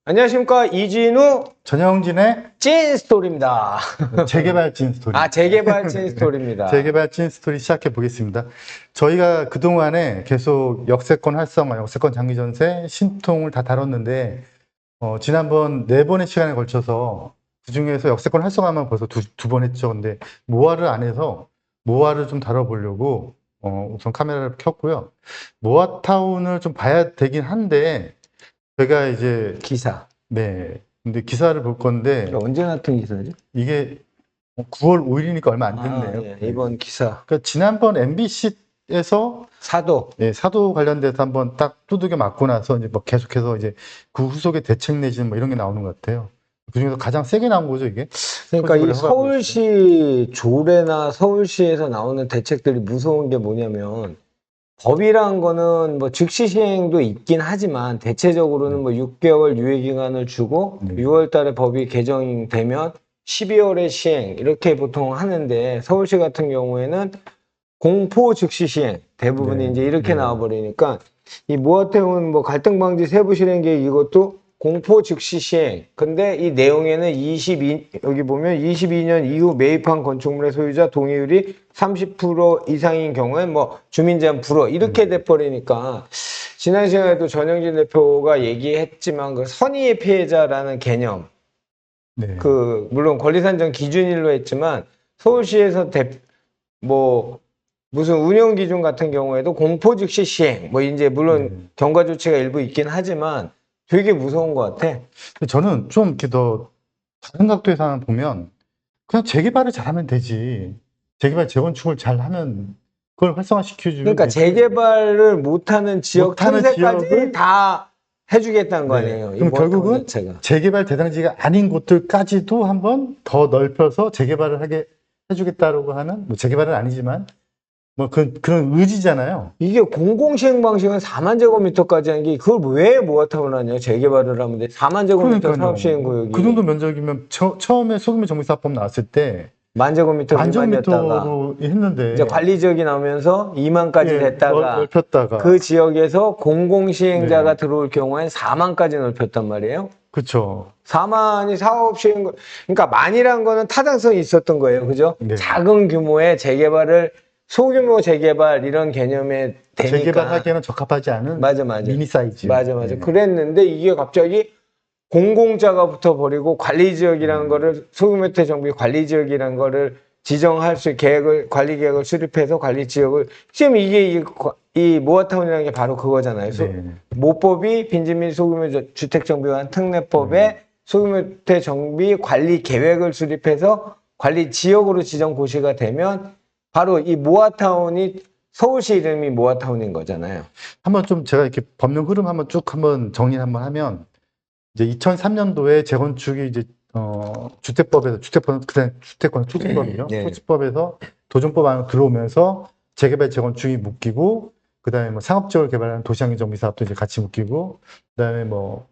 안녕하십니까, 이진우 전영진의 찐스토리입니다. 재개발 찐스토리. 재개발 찐스토리입니다. 재개발 찐스토리 시작해 보겠습니다. 저희가 그동안에 계속 역세권 활성화, 역세권 장기전세, 신통을 다 다뤘는데, 지난번 4번의 시간에 걸쳐서 그중에서 역세권 활성화만 벌써 두 번 했죠. 근데 모아를 안 해서 모아를 좀 다뤄보려고 우선 카메라를 켰고요. 모아타운을 좀 봐야 되긴 한데, 제가 이제 기사. 네. 근데 기사를 볼 건데, 언제 나왔던 기사죠? 이게 9월 5일이니까 얼마 안 됐네요. 예, 이번 기사. 그러니까 지난번 MBC에서 사도. 사도 관련돼서 한번 딱 두들겨 맞고 나서 이제 뭐 계속해서 이제 그 후속에 대책 내지는 뭐 이런 게 나오는 것 같아요. 그중에서 가장 세게 나온 거죠, 이게. 그러니까 이 소집을 해가지고 서울시 조례나 서울시에서 나오는 대책들이 무서운 게 뭐냐면, 법이란 거는 뭐 즉시 시행도 있긴 하지만 대체적으로는 뭐 6개월 유예 기간을 주고 6월 달에 법이 개정되면 12월에 시행 이렇게 보통 하는데, 서울시 같은 경우에는 공포 즉시 시행 대부분이 이제 이렇게 나와버리니까, 이 모아태운 뭐 갈등 방지 세부 실행 계획 이것도 공포 즉시 시행. 근데 이 내용에는 여기 보면 22년 이후 매입한 건축물의 소유자 동의율이 30% 이상인 경우엔 뭐 주민 제한 불허 이렇게 돼버리니까, 지난 시간에도 전영진 대표가 얘기했지만 그 선의의 피해자라는 개념, 네. 물론 권리산정 기준일로 했지만 서울시에서 뭐 무슨 운영 기준 같은 경우에도 공포 즉시 시행 뭐 이제 물론 경과 조치가 일부 있긴 하지만 되게 무서운 것 같아. 근데 저는 좀 이렇게 더 다른 각도에서 보면 그냥 재개발을 잘하면 되지. 재개발, 재건축을 잘하면 그걸 활성화시켜주면 그러니까 되지. 재개발을 못하는 지역 못하는 틈새까지 지역을 다 해주겠다는 거 아니에요. 이 그럼 결국은 자체가. 재개발 대상지가 아닌 곳들까지도 한번 더 넓혀서 재개발을 하게 해주겠다라고 하는, 뭐 재개발은 아니지만 뭐 그런 의지잖아요. 이게 공공시행 방식은 4만 제곱미터까지 한 게, 그걸 왜 모아타운 하냐? 재개발을 하면 돼. 4만 제곱미터 그러니까요. 사업시행 구역이 그 정도 면적이면 처음에 소규모 정비사업법 나왔을 때 만 제곱미터 만 미만이었다가 제곱미터로 했는데 이제 관리 지역이 나오면서 2만까지 됐다가 넓혔다가 그 지역에서 공공시행자가 네. 들어올 경우엔 4만까지 넓혔단 말이에요. 그렇죠. 4만이 사업시행, 그러니까 만이란 거는 타당성이 있었던 거예요. 그죠? 네. 작은 규모의 재개발을 소규모 재개발 이런 개념에 되니까 재개발하기에는 적합하지 않은 맞아. 미니 사이즈. 맞아. 네. 그랬는데 이게 갑자기 공공자가 붙어버리고 관리지역이라는 거를, 소규모주택 정비 관리지역이라는 거를 지정할 수, 관리 계획을 수립해서 관리지역을, 지금 이게 이 모아타운이라는 게 바로 그거잖아요. 네. 모법이 빈집 및 소규모 주택 정비관 특례법에 소규모주택 정비 관리 계획을 수립해서 관리 지역으로 지정 고시가 되면 바로 이 모아타운이, 서울시 이름이 모아타운인 거잖아요. 한번 좀 제가 이렇게 법령 흐름 한번 쭉 한번 정리 한번 하면, 이제 2003년도에 재건축이 이제 주택법에서 그냥 주택권 토지법이죠. 네. 토지법에서 도정법 안으로 들어오면서 재개발 재건축이 묶이고, 그다음에 뭐 상업지역을 개발하는 도시환경 정비 사업도 이제 같이 묶이고, 그다음에 뭐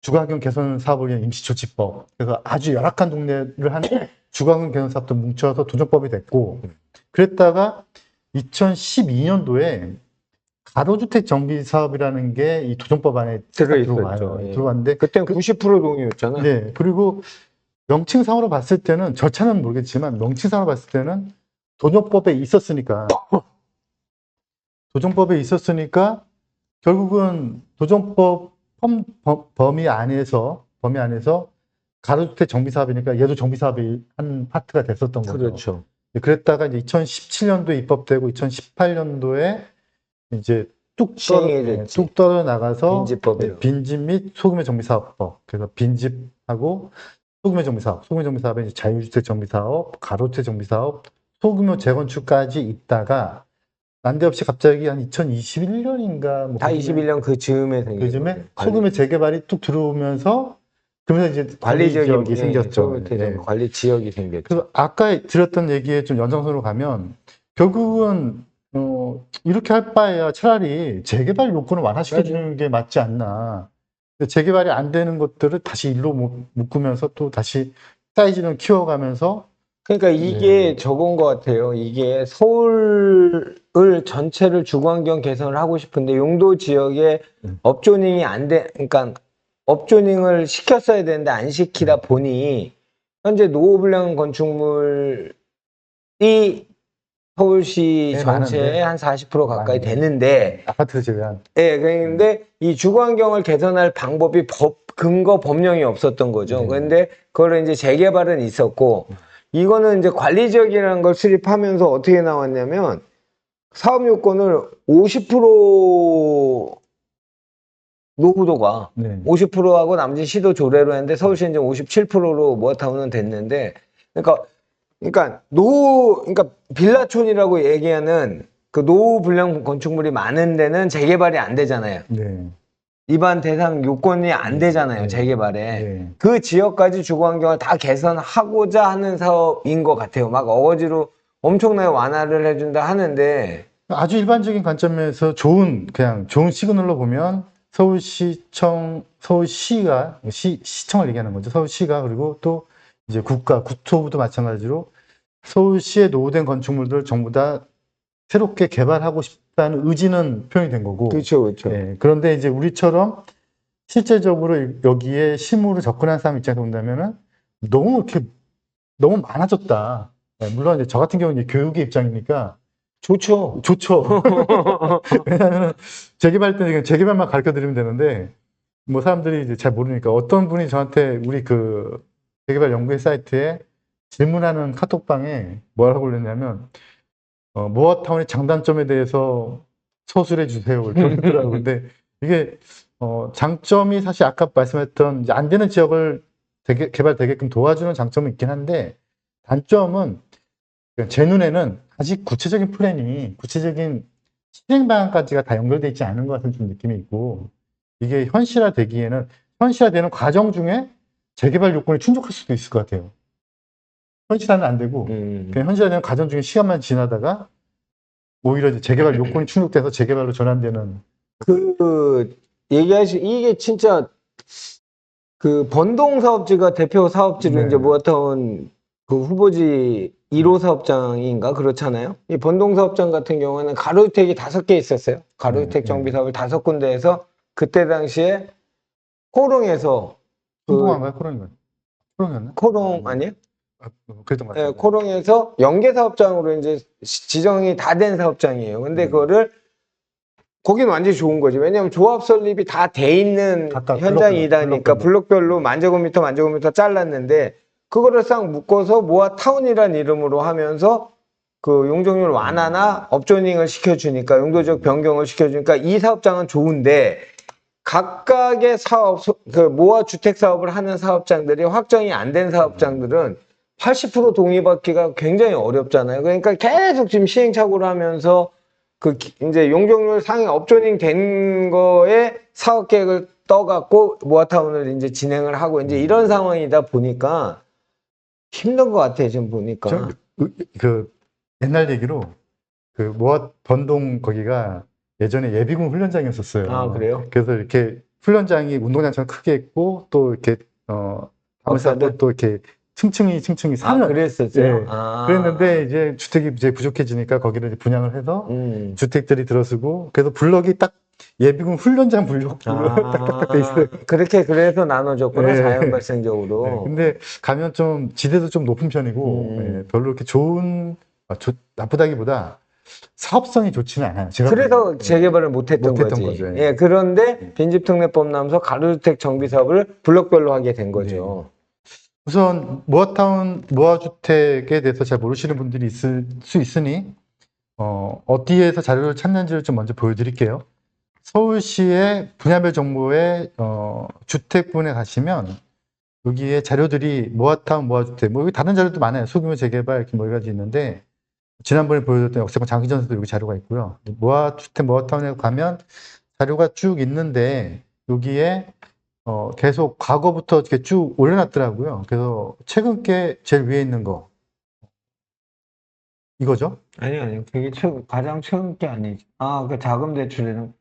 주거환경 개선 사업을 위한 임시조치법. 그래서 아주 열악한 동네를 하는 주거환경 개선 사업도 뭉쳐서 도정법이 됐고, 그랬다가 2012년도에 가로주택 정비 사업이라는 게 이 도정법 안에 들어와요. 들어왔는데, 그때는 90% 동의였잖아요. 네. 그리고 명칭상으로 봤을 때는, 절차는 모르겠지만 명칭상으로 봤을 때는 도정법에 있었으니까 결국은 도정법 범위 안에서 가로주택 정비 사업이니까 얘도 정비 사업이 한 파트가 됐었던 거죠. 그렇죠. 그랬다가 이제 2017년도에 입법되고 2018년도에 이제 뚝 떨어 나가서 빈집 및 소규모 정비 사업법. 그래서 빈집하고 소규모 정비 사업에 이제 자유주택 정비 사업, 가로주택 정비 사업, 소규모 재건축까지 있다가 난데없이 갑자기 한 2021년인가 다 21년 그 즈음에 그쯤에 소규모 재개발이 뚝 들어오면서, 그러면서 이제 관리 지역이 생겼죠. 네. 관리 지역이 생겼죠. 그래서 아까 드렸던 얘기에 좀 연장선으로 가면, 결국은 이렇게 할 바에야 차라리 재개발 요건을 완화시켜주는 게 맞지 않나. 재개발이 안 되는 것들을 다시 일로 묶으면서 또 다시 사이즈를 키워가면서. 그러니까 이게 저건 것 같아요. 이게 서울을 전체를 주거환경 개선을 하고 싶은데 용도 지역에 업조닝이 안 돼, 그러니까 업조닝을 시켰어야 되는데 안 시키다 보니 현재 노후불량 건축물이 서울시 네, 전체의 많은데. 한 40% 가까이 많은데. 되는데, 아파트를 제외한. 예, 그런데 이 주거 환경을 개선할 방법이 근거 법령이 없었던 거죠. 네. 그런데 그거를 이제 재개발은 있었고, 이거는 이제 관리지역이라는 걸 수립하면서 어떻게 나왔냐면 사업 요건을 50% 노후도가 네. 50%하고 나머지 시도 조례로 했는데 서울시는 이제 57%로 모아타운은 됐는데, 그러니까 그러니까 빌라촌이라고 얘기하는 그 노후 불량 건축물이 많은 데는 재개발이 안 되잖아요. 네. 일반 대상 요건이 안 되잖아요, 네. 재개발에. 네. 그 지역까지 주거 환경을 다 개선하고자 하는 사업인 것 같아요. 막 어거지로 엄청나게 완화를 해준다 하는데, 아주 일반적인 관점에서 그냥 좋은 시그널로 보면 서울시가, 시청을 얘기하는 거죠. 서울시가, 그리고 또 이제 국토부도 마찬가지로 서울시에 노후된 건축물들 전부 다 새롭게 개발하고 싶다는 의지는 표현이 된 거고. 그렇죠, 그렇죠. 예, 그런데 이제 우리처럼 실제적으로 여기에 실무로 접근한 사람 입장에서 본다면은 너무 많아졌다. 예, 물론 이제 저 같은 경우는 이제 교육의 입장이니까 좋죠. 좋죠. 왜냐하면 재개발 때 그냥 재개발만 가르쳐 드리면 되는데, 뭐 사람들이 이제 잘 모르니까 어떤 분이 저한테 우리 그 재개발 연구회 사이트에 질문하는 카톡방에 뭐라고 올렸냐면, 모아타운의 장단점에 대해서 서술해 주세요. 이렇게 올리더라고요. 근데 이게, 장점이 사실 아까 말씀했던 이제 안 되는 지역을 개발되게끔 도와주는 장점은 있긴 한데, 단점은 제 눈에는 아직 구체적인 구체적인 실행 방안까지가 다 연결되어 있지 않은 것 같은 좀 느낌이 있고, 이게 현실화되는 과정 중에 재개발 요건이 충족할 수도 있을 것 같아요. 현실화는 안 되고, 그냥 현실화되는 과정 중에 시간만 지나다가 오히려 이제 재개발 요건이 충족돼서 재개발로 전환되는. 이게 진짜 그 번동 사업지가 대표 사업지로 네. 이제 모아타운 그 후보지 1호 사업장인가 그렇잖아요. 이 번동 사업장 같은 경우에는 가로주택이 5개 있었어요. 가로주택 네, 정비 사업을 5군데에서 그때 당시에 코롱에서 성공한가요? 코롱이었나? 코롱 아니에요? 그랬던 것 예, 같아요. 코롱에서 연계 사업장으로 이제 지정이 다 된 사업장이에요. 근데 그거를 거긴 완전히 좋은 거지. 왜냐하면 조합 설립이 다 돼 있는 각각 현장이다 보니까 블록별로 만제곱미터 잘랐는데 그거를 싹 묶어서 모아타운이라는 이름으로 하면서 그 용적률 완화나 업조닝을 시켜주니까 용도적 변경을 시켜주니까 이 사업장은 좋은데 각각의 사업, 그 모아 주택 사업을 하는 사업장들이 확정이 안 된 사업장들은 80% 동의받기가 굉장히 어렵잖아요. 그러니까 계속 지금 시행착오를 하면서 이제 용적률 상위 업조닝 된 거에 사업 계획을 떠갖고 모아타운을 이제 진행을 하고 이제 이런 상황이다 보니까 힘든 것 같아, 지금 보니까. 그 옛날 얘기로 그 모아 번동 거기가 예전에 예비군 훈련장이었었어요. 아, 그래요? 그래서 이렇게 훈련장이 운동장처럼 크게 있고 또 이렇게 업사들? 또 이렇게 층층이 사는. 그랬었어요? 예. 아. 그랬는데 이제 주택이 이제 부족해지니까 거기를 이제 분양을 해서 주택들이 들어서고, 그래서 블럭이 딱 예비군 훈련장 블럭 딱딱딱 돼 있어요. 그래서 나눠졌구나, 예. 자연 발생적으로. 네, 근데 가면 좀 지대도 좀 높은 편이고, 예, 별로 이렇게 나쁘다기보다 사업성이 좋지는 않아요. 제가 그래서 보기에는. 재개발을 못했던 거지. 거죠. 예. 예, 그런데 빈집특례법 나오면서 가로주택 정비 사업을 블록별로 하게 된 거죠. 우선 모아주택에 대해서 잘 모르시는 분들이 있을 수 있으니 어디에서 자료를 찾는지를 좀 먼저 보여드릴게요. 서울시의 분야별 정보에 주택부에 가시면 여기에 자료들이 모아타운, 모아주택, 뭐 여기 다른 자료도 많아요. 소규모 재개발 이렇게 뭐 여러 가지 있는데, 지난번에 보여드렸던 역세권 장기전세도 여기 자료가 있고요. 모아주택, 모아타운에 가면 자료가 쭉 있는데 여기에 계속 과거부터 이렇게 쭉 올려놨더라고요. 그래서 최근 게 제일 위에 있는 거 이거죠? 아니요. 그게 가장 최근 게 아니지. 그 자금 대출에는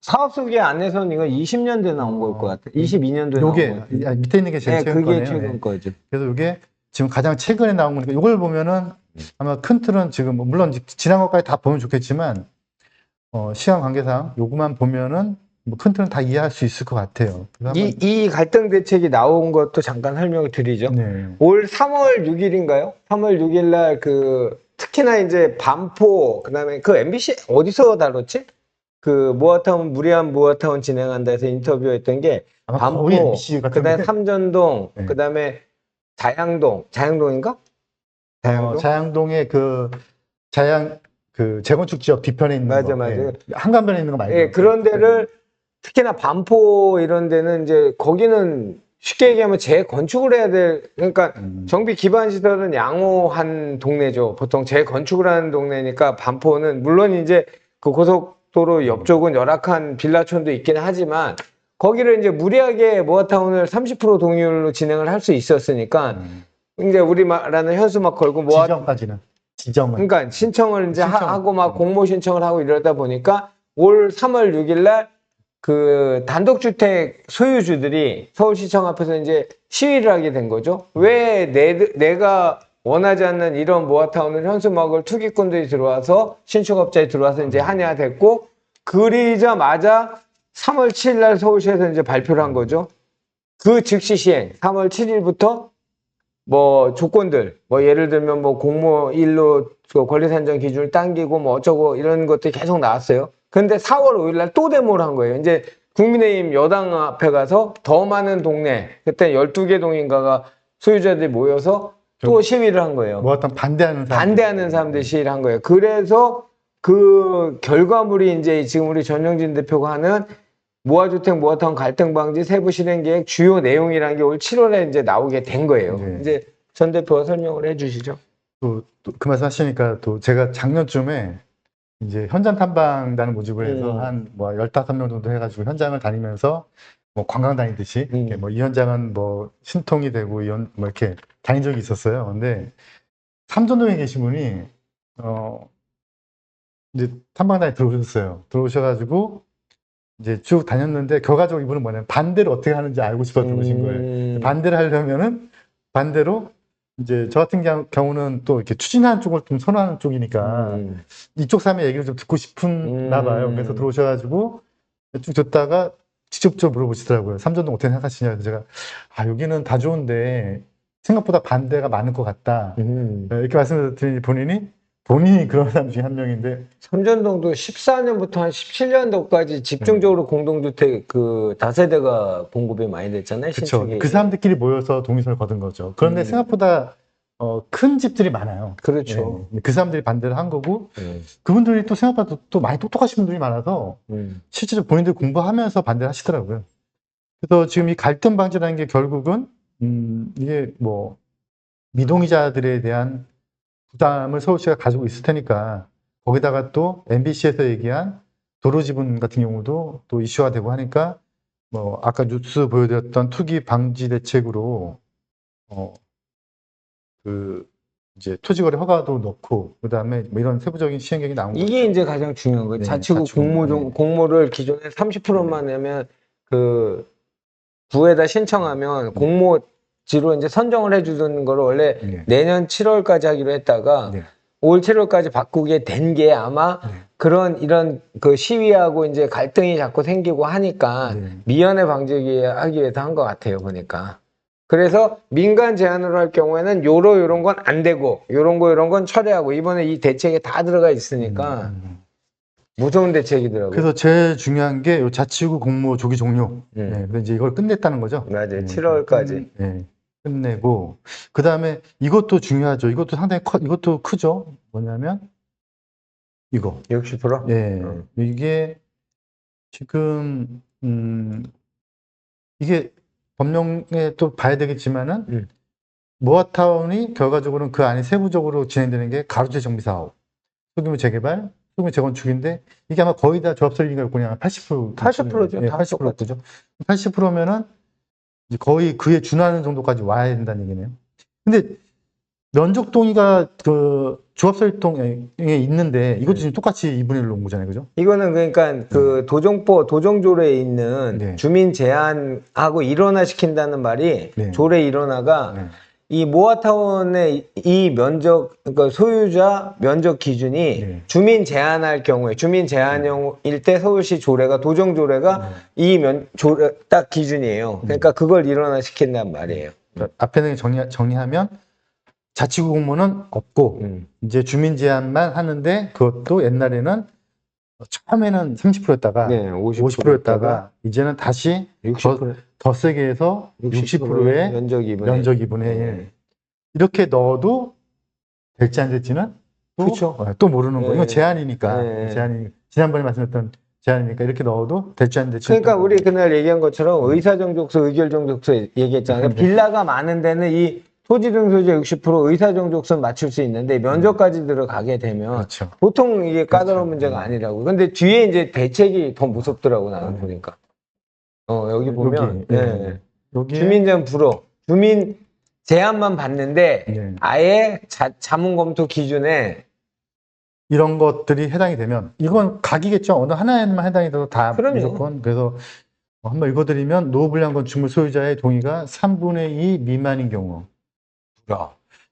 사업 소개 안에서는 이거 20년대 나온 걸 것 같아. 22년도에 나온 거 요게 같아. 밑에 있는 게 제일 최근 그게 거네요. 최근 예. 거죠. 그래서 이게 지금 가장 최근에 나온 거니까 이걸 보면은 아마 큰 틀은 지금 물론 지난 것까지 다 보면 좋겠지만 시간 관계상 요거만 보면은 큰 틀은 다 이해할 수 있을 것 같아요. 그래서 이 갈등 대책이 나온 것도 잠깐 설명을 드리죠. 네. 올 3월 6일인가요? 3월 6일 날 특히나 이제 반포, 그다음에 그 MBC 어디서 다뤘지? 그 모아타운, 무리한 모아타운 진행한다 해서 인터뷰했던 게 아마 반포, 거의 MBC 같은데. 그다음에 삼전동, 네. 그다음에 자양동인가? 자양동의 그 재건축 지역 뒤편에 있는 맞아, 거. 맞아. 예. 한강변에 있는 거 말고. 예, 그런 데를 특히나 반포 이런 데는 이제 거기는 쉽게 얘기하면 재건축을 해야 될, 그러니까 정비 기반 시설은 양호한 동네죠. 보통 재건축을 하는 동네니까 반포는 물론 이제 그 고속도로 옆쪽은 열악한 빌라촌도 있긴 하지만 거기를 이제 무리하게 모아타운을 30% 동의율로 진행을 할 수 있었으니까 이제 우리 말하는 현수 막 걸고 지정은. 그러니까 신청을 이제 신청. 하고 막 공모 신청을 하고 이러다 보니까 올 3월 6일 날 그 단독주택 소유주들이 서울시청 앞에서 이제 시위를 하게 된 거죠. 왜 내가 원하지 않는 이런 모아타운을 현수막을 투기꾼들이 들어와서 신축업자에 들어와서 이제 하냐 됐고, 그리자마자 3월 7일 날 서울시에서 이제 발표를 한 거죠. 그 즉시 시행 3월 7일부터 뭐 조건들, 뭐 예를 들면 뭐 공모일로 권리 산정 기준을 당기고 뭐 어쩌고 이런 것들이 계속 나왔어요. 근데 4월 5일 날 또 데모를 한 거예요. 이제 국민의힘 여당 앞에 가서 더 많은 동네, 그때 12개 동인가가 소유자들이 모여서 또 시위를 한 거예요. 모아타운 반대하는 사람들이 시위를 한 거예요. 그래서 그 결과물이 이제 지금 우리 전영진 대표가 하는 모아주택 모아타운 갈등 방지 세부 실행 계획 주요 내용이라는 게 올 7월에 이제 나오게 된 거예요. 네. 이제 전 대표가 설명을 해주시죠. 또 그 말씀 하시니까 또 제가 작년쯤에 이제 현장 탐방단을 모집을 해서 한 뭐 15명 정도 해가지고 현장을 다니면서 뭐 관광 다니듯이 이렇게 뭐 이 현장은 뭐 신통이 되고 뭐 이렇게 다닌 적이 있었어요. 근데 삼전동에 계신 분이 이제 탐방단에 들어오셨어요. 들어오셔가지고 이제 쭉 다녔는데 결과적으로 이분은 뭐냐면 반대로 어떻게 하는지 알고 싶어서 들어오신 거예요. 반대를 하려면은 반대로 이제 저 같은 경우는 또 이렇게 추진하는 쪽을 좀 선호하는 쪽이니까 이쪽 사람의 얘기를 좀 듣고 싶은나 봐요. 그래서 들어오셔가지고 쭉 듣다가 직접적으로 물어보시더라고요. 삼전동 어떻게 생각하시냐. 그래서 제가 여기는 다 좋은데 생각보다 반대가 많을 것 같다. 이렇게 말씀을 드리니 본인이 그런 사람 중에 한 명인데, 삼전동도 14년부터 한 17년도까지 집중적으로 공동주택 그 다세대가 공급이 많이 됐잖아요. 그쵸. 신축이. 그 사람들끼리 모여서 동의서를 거둔 거죠. 그런데 생각보다 큰 집들이 많아요. 그렇죠. 그 사람들이 반대를 한 거고, 그분들이 또 생각보다 또 많이 똑똑하신 분들이 많아서 실제로 본인들 공부하면서 반대를 하시더라고요. 그래서 지금 이 갈등 방지라는 게 결국은 이게 뭐 미동의자들에 대한 부담을 서울시가 가지고 있을 테니까, 거기다가 또 MBC에서 얘기한 도로 지분 같은 경우도 또 이슈화 되고 하니까, 뭐 아까 뉴스 보여드렸던 투기 방지 대책으로 그 이제 토지거래 허가도 넣고, 그다음에 뭐 이런 세부적인 시행령이 나온 거죠. 이게 이제 가장 중요한 거예요. 네, 자치구 자치구. 공모를 기존에 30%만 내면 그 구에다 신청하면 공모지로 이제 선정을 해주는 거를 원래 내년 7월까지 하기로 했다가 올 7월까지 바꾸게 된 게 아마 이런 그 시위하고 이제 갈등이 자꾸 생기고 하니까 미연에 방지하기 위해서 한 것 같아요, 보니까. 그래서 민간 제한으로 할 경우에는 요런 건 안 되고 요런 건 철회하고, 이번에 이 대책에 다 들어가 있으니까 무서운 대책이더라고요. 그래서 제일 중요한 게 요 자치구 공모 조기 종료. 그래서 이제 이걸 끝냈다는 거죠. 맞아요. 7월까지. 끝내고, 그 다음에 이것도 중요하죠. 이것도 상당히 이것도 크죠. 뭐냐면 이거 60%? 이게 지금 이게 법령에 또 봐야 되겠지만은 모아타운이 결과적으로는 그 안에 세부적으로 진행되는 게 가로주택 정비 사업, 소규모 재개발, 소규모 재건축인데, 이게 아마 거의 다 조합설립인가 그냥 80%죠. 80%죠. 80%면은 거의 그에 준하는 정도까지 와야 된다는 얘기네요. 근데 면적 동의가 그 조합설립동에 있는데 이것도 지금 똑같이 2분의 1로 온 거잖아요, 그죠? 이거는 그러니까 그 도정조례에 있는 주민 제한하고 일원화 시킨다는 말이 조례 일원화가 이 모아타운의 이 면적, 그러니까 소유자 면적 기준이 네. 주민 제한할 경우에, 주민 제한형일 때 서울시 조례가, 도정 조례가 이 조례 딱 기준이에요. 그러니까 그걸 일원화시킨단 말이에요. 앞에는 정리하면 자치구 공무는 없고 이제 주민 제한만 하는데 그것도 옛날에는 처음에는 30%였다가 네, 50%였다가 이제는 다시 60%. 더 세게 해서 60%의 면적 2분의 면적 2분의 1 이렇게 넣어도 될지 안 될지는 또 모르는 거예요. 이건 제한이니까. 지난번에 말씀했던 제한이니까 이렇게 넣어도 될지 안 될지. 그러니까 우리 그날 얘기한 것처럼 의사정족수, 의결정족수 얘기했잖아요. 빌라가 많은 데는 이 토지 등 소유자 60% 의사정족수는 맞출 수 있는데 면적까지 들어가게 되면 그렇죠. 보통 이게 까다로운 문제가 아니라고. 근데 뒤에 이제 대책이 더 무섭더라고 나는 보니까. 여기 보면 여기 주민 제한 불허, 주민 제한만 받는데 아예 자문 검토 기준에 이런 것들이 해당이 되면 이건 각이겠죠. 어느 하나에만 해당이 돼도 다 무조건. 그래서 한번 읽어드리면 노후불량 건축물 소유자의 동의가 3분의 2 미만인 경우.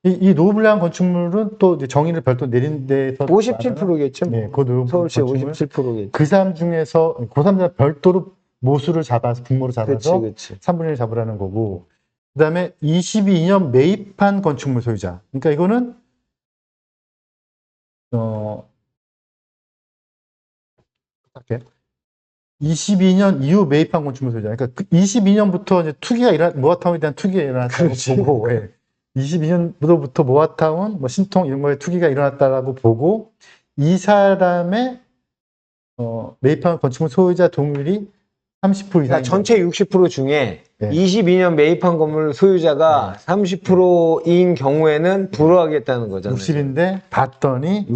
이 노후불량 건축물은 또 이제 정의를 별도 내린 데서 57%겠죠. 네, 그 노후불량 서울시 건축물 57%겠죠. 그 사람 중에서 그 사람들 별도로 모수를 잡아서 분모를 잡아서 그치. 3분의 1 잡으라는 거고. 그다음에 22년 매입한 건축물 소유자. 그러니까 이거는 22년 이후 매입한 건축물 소유자. 그러니까 22년부터 이제 모아타운에 대한 투기가 일어났다고 보고, 22년부터 모아타운, 뭐 신통 이런 거에 투기가 일어났다라고 보고, 이 사람의 매입한 건축물 소유자 동률이 30% 이상. 그러니까 전체 60% 중에 22년 매입한 건물 소유자가 30%인 경우에는 불허하겠다는 거잖아요. 60인데 봤더니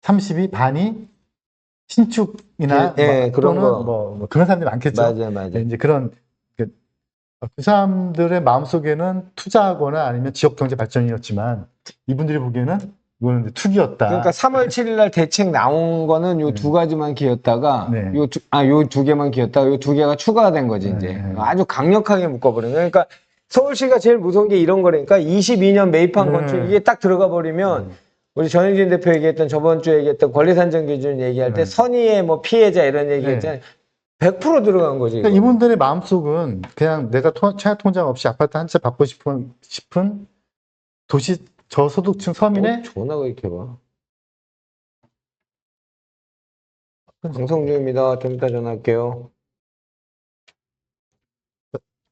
30이 반이 신축이나 그런 또는 거. 뭐 그런 사람들이 많겠죠. 맞아. 이제 그런 그 사람들의 마음속에는 투자하거나 아니면 지역 경제 발전이었지만 이분들이 보기에는 이거는 투기였다. 그러니까 3월 7일 날 대책 나온 거는 요 두 가지만 기였다가 요 두 개만 기였다가 요 두 개가 추가된 거지 이제. 아주 강력하게 묶어버린 거예요. 그러니까 서울시가 제일 무서운 게 이런 거라니까 22년 매입한 건축 이게 딱 들어가 버리면 우리 전영진 대표 얘기했던 저번 주에 얘기했던 권리산정 기준 얘기할 때 선의의 뭐 피해자 이런 얘기했잖아요. 100% 들어간 거지. 그러니까 이분들의 마음속은 그냥 내가 최하 통장 없이 아파트 한 채 받고 싶은 도시 저소득층 서민의 전화가 이렇게 와. 방송 중입니다. 좀 이따 전화할게요.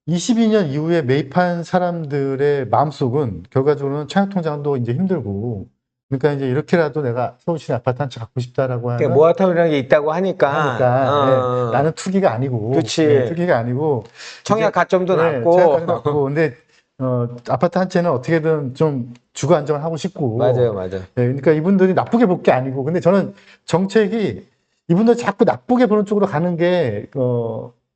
22년 이후에 매입한 사람들의 마음속은 결과적으로는 최하 통장도 이제 힘들고 그러니까 이제 이렇게라도 내가 서울시 아파트 한 채 갖고 싶다라고 하는 그러니까 모아타운이라는 게 있다고 하니까 나는 투기가 아니고 그치. 투기가 아니고 청약 가점도 낮고 청약까지 낮고 근데 아파트 한 채는 어떻게든 좀 주거 안정을 하고 싶고 맞아요. 그러니까 이분들이 나쁘게 볼 게 아니고 근데 저는 정책이 이분들 자꾸 나쁘게 보는 쪽으로 가는 게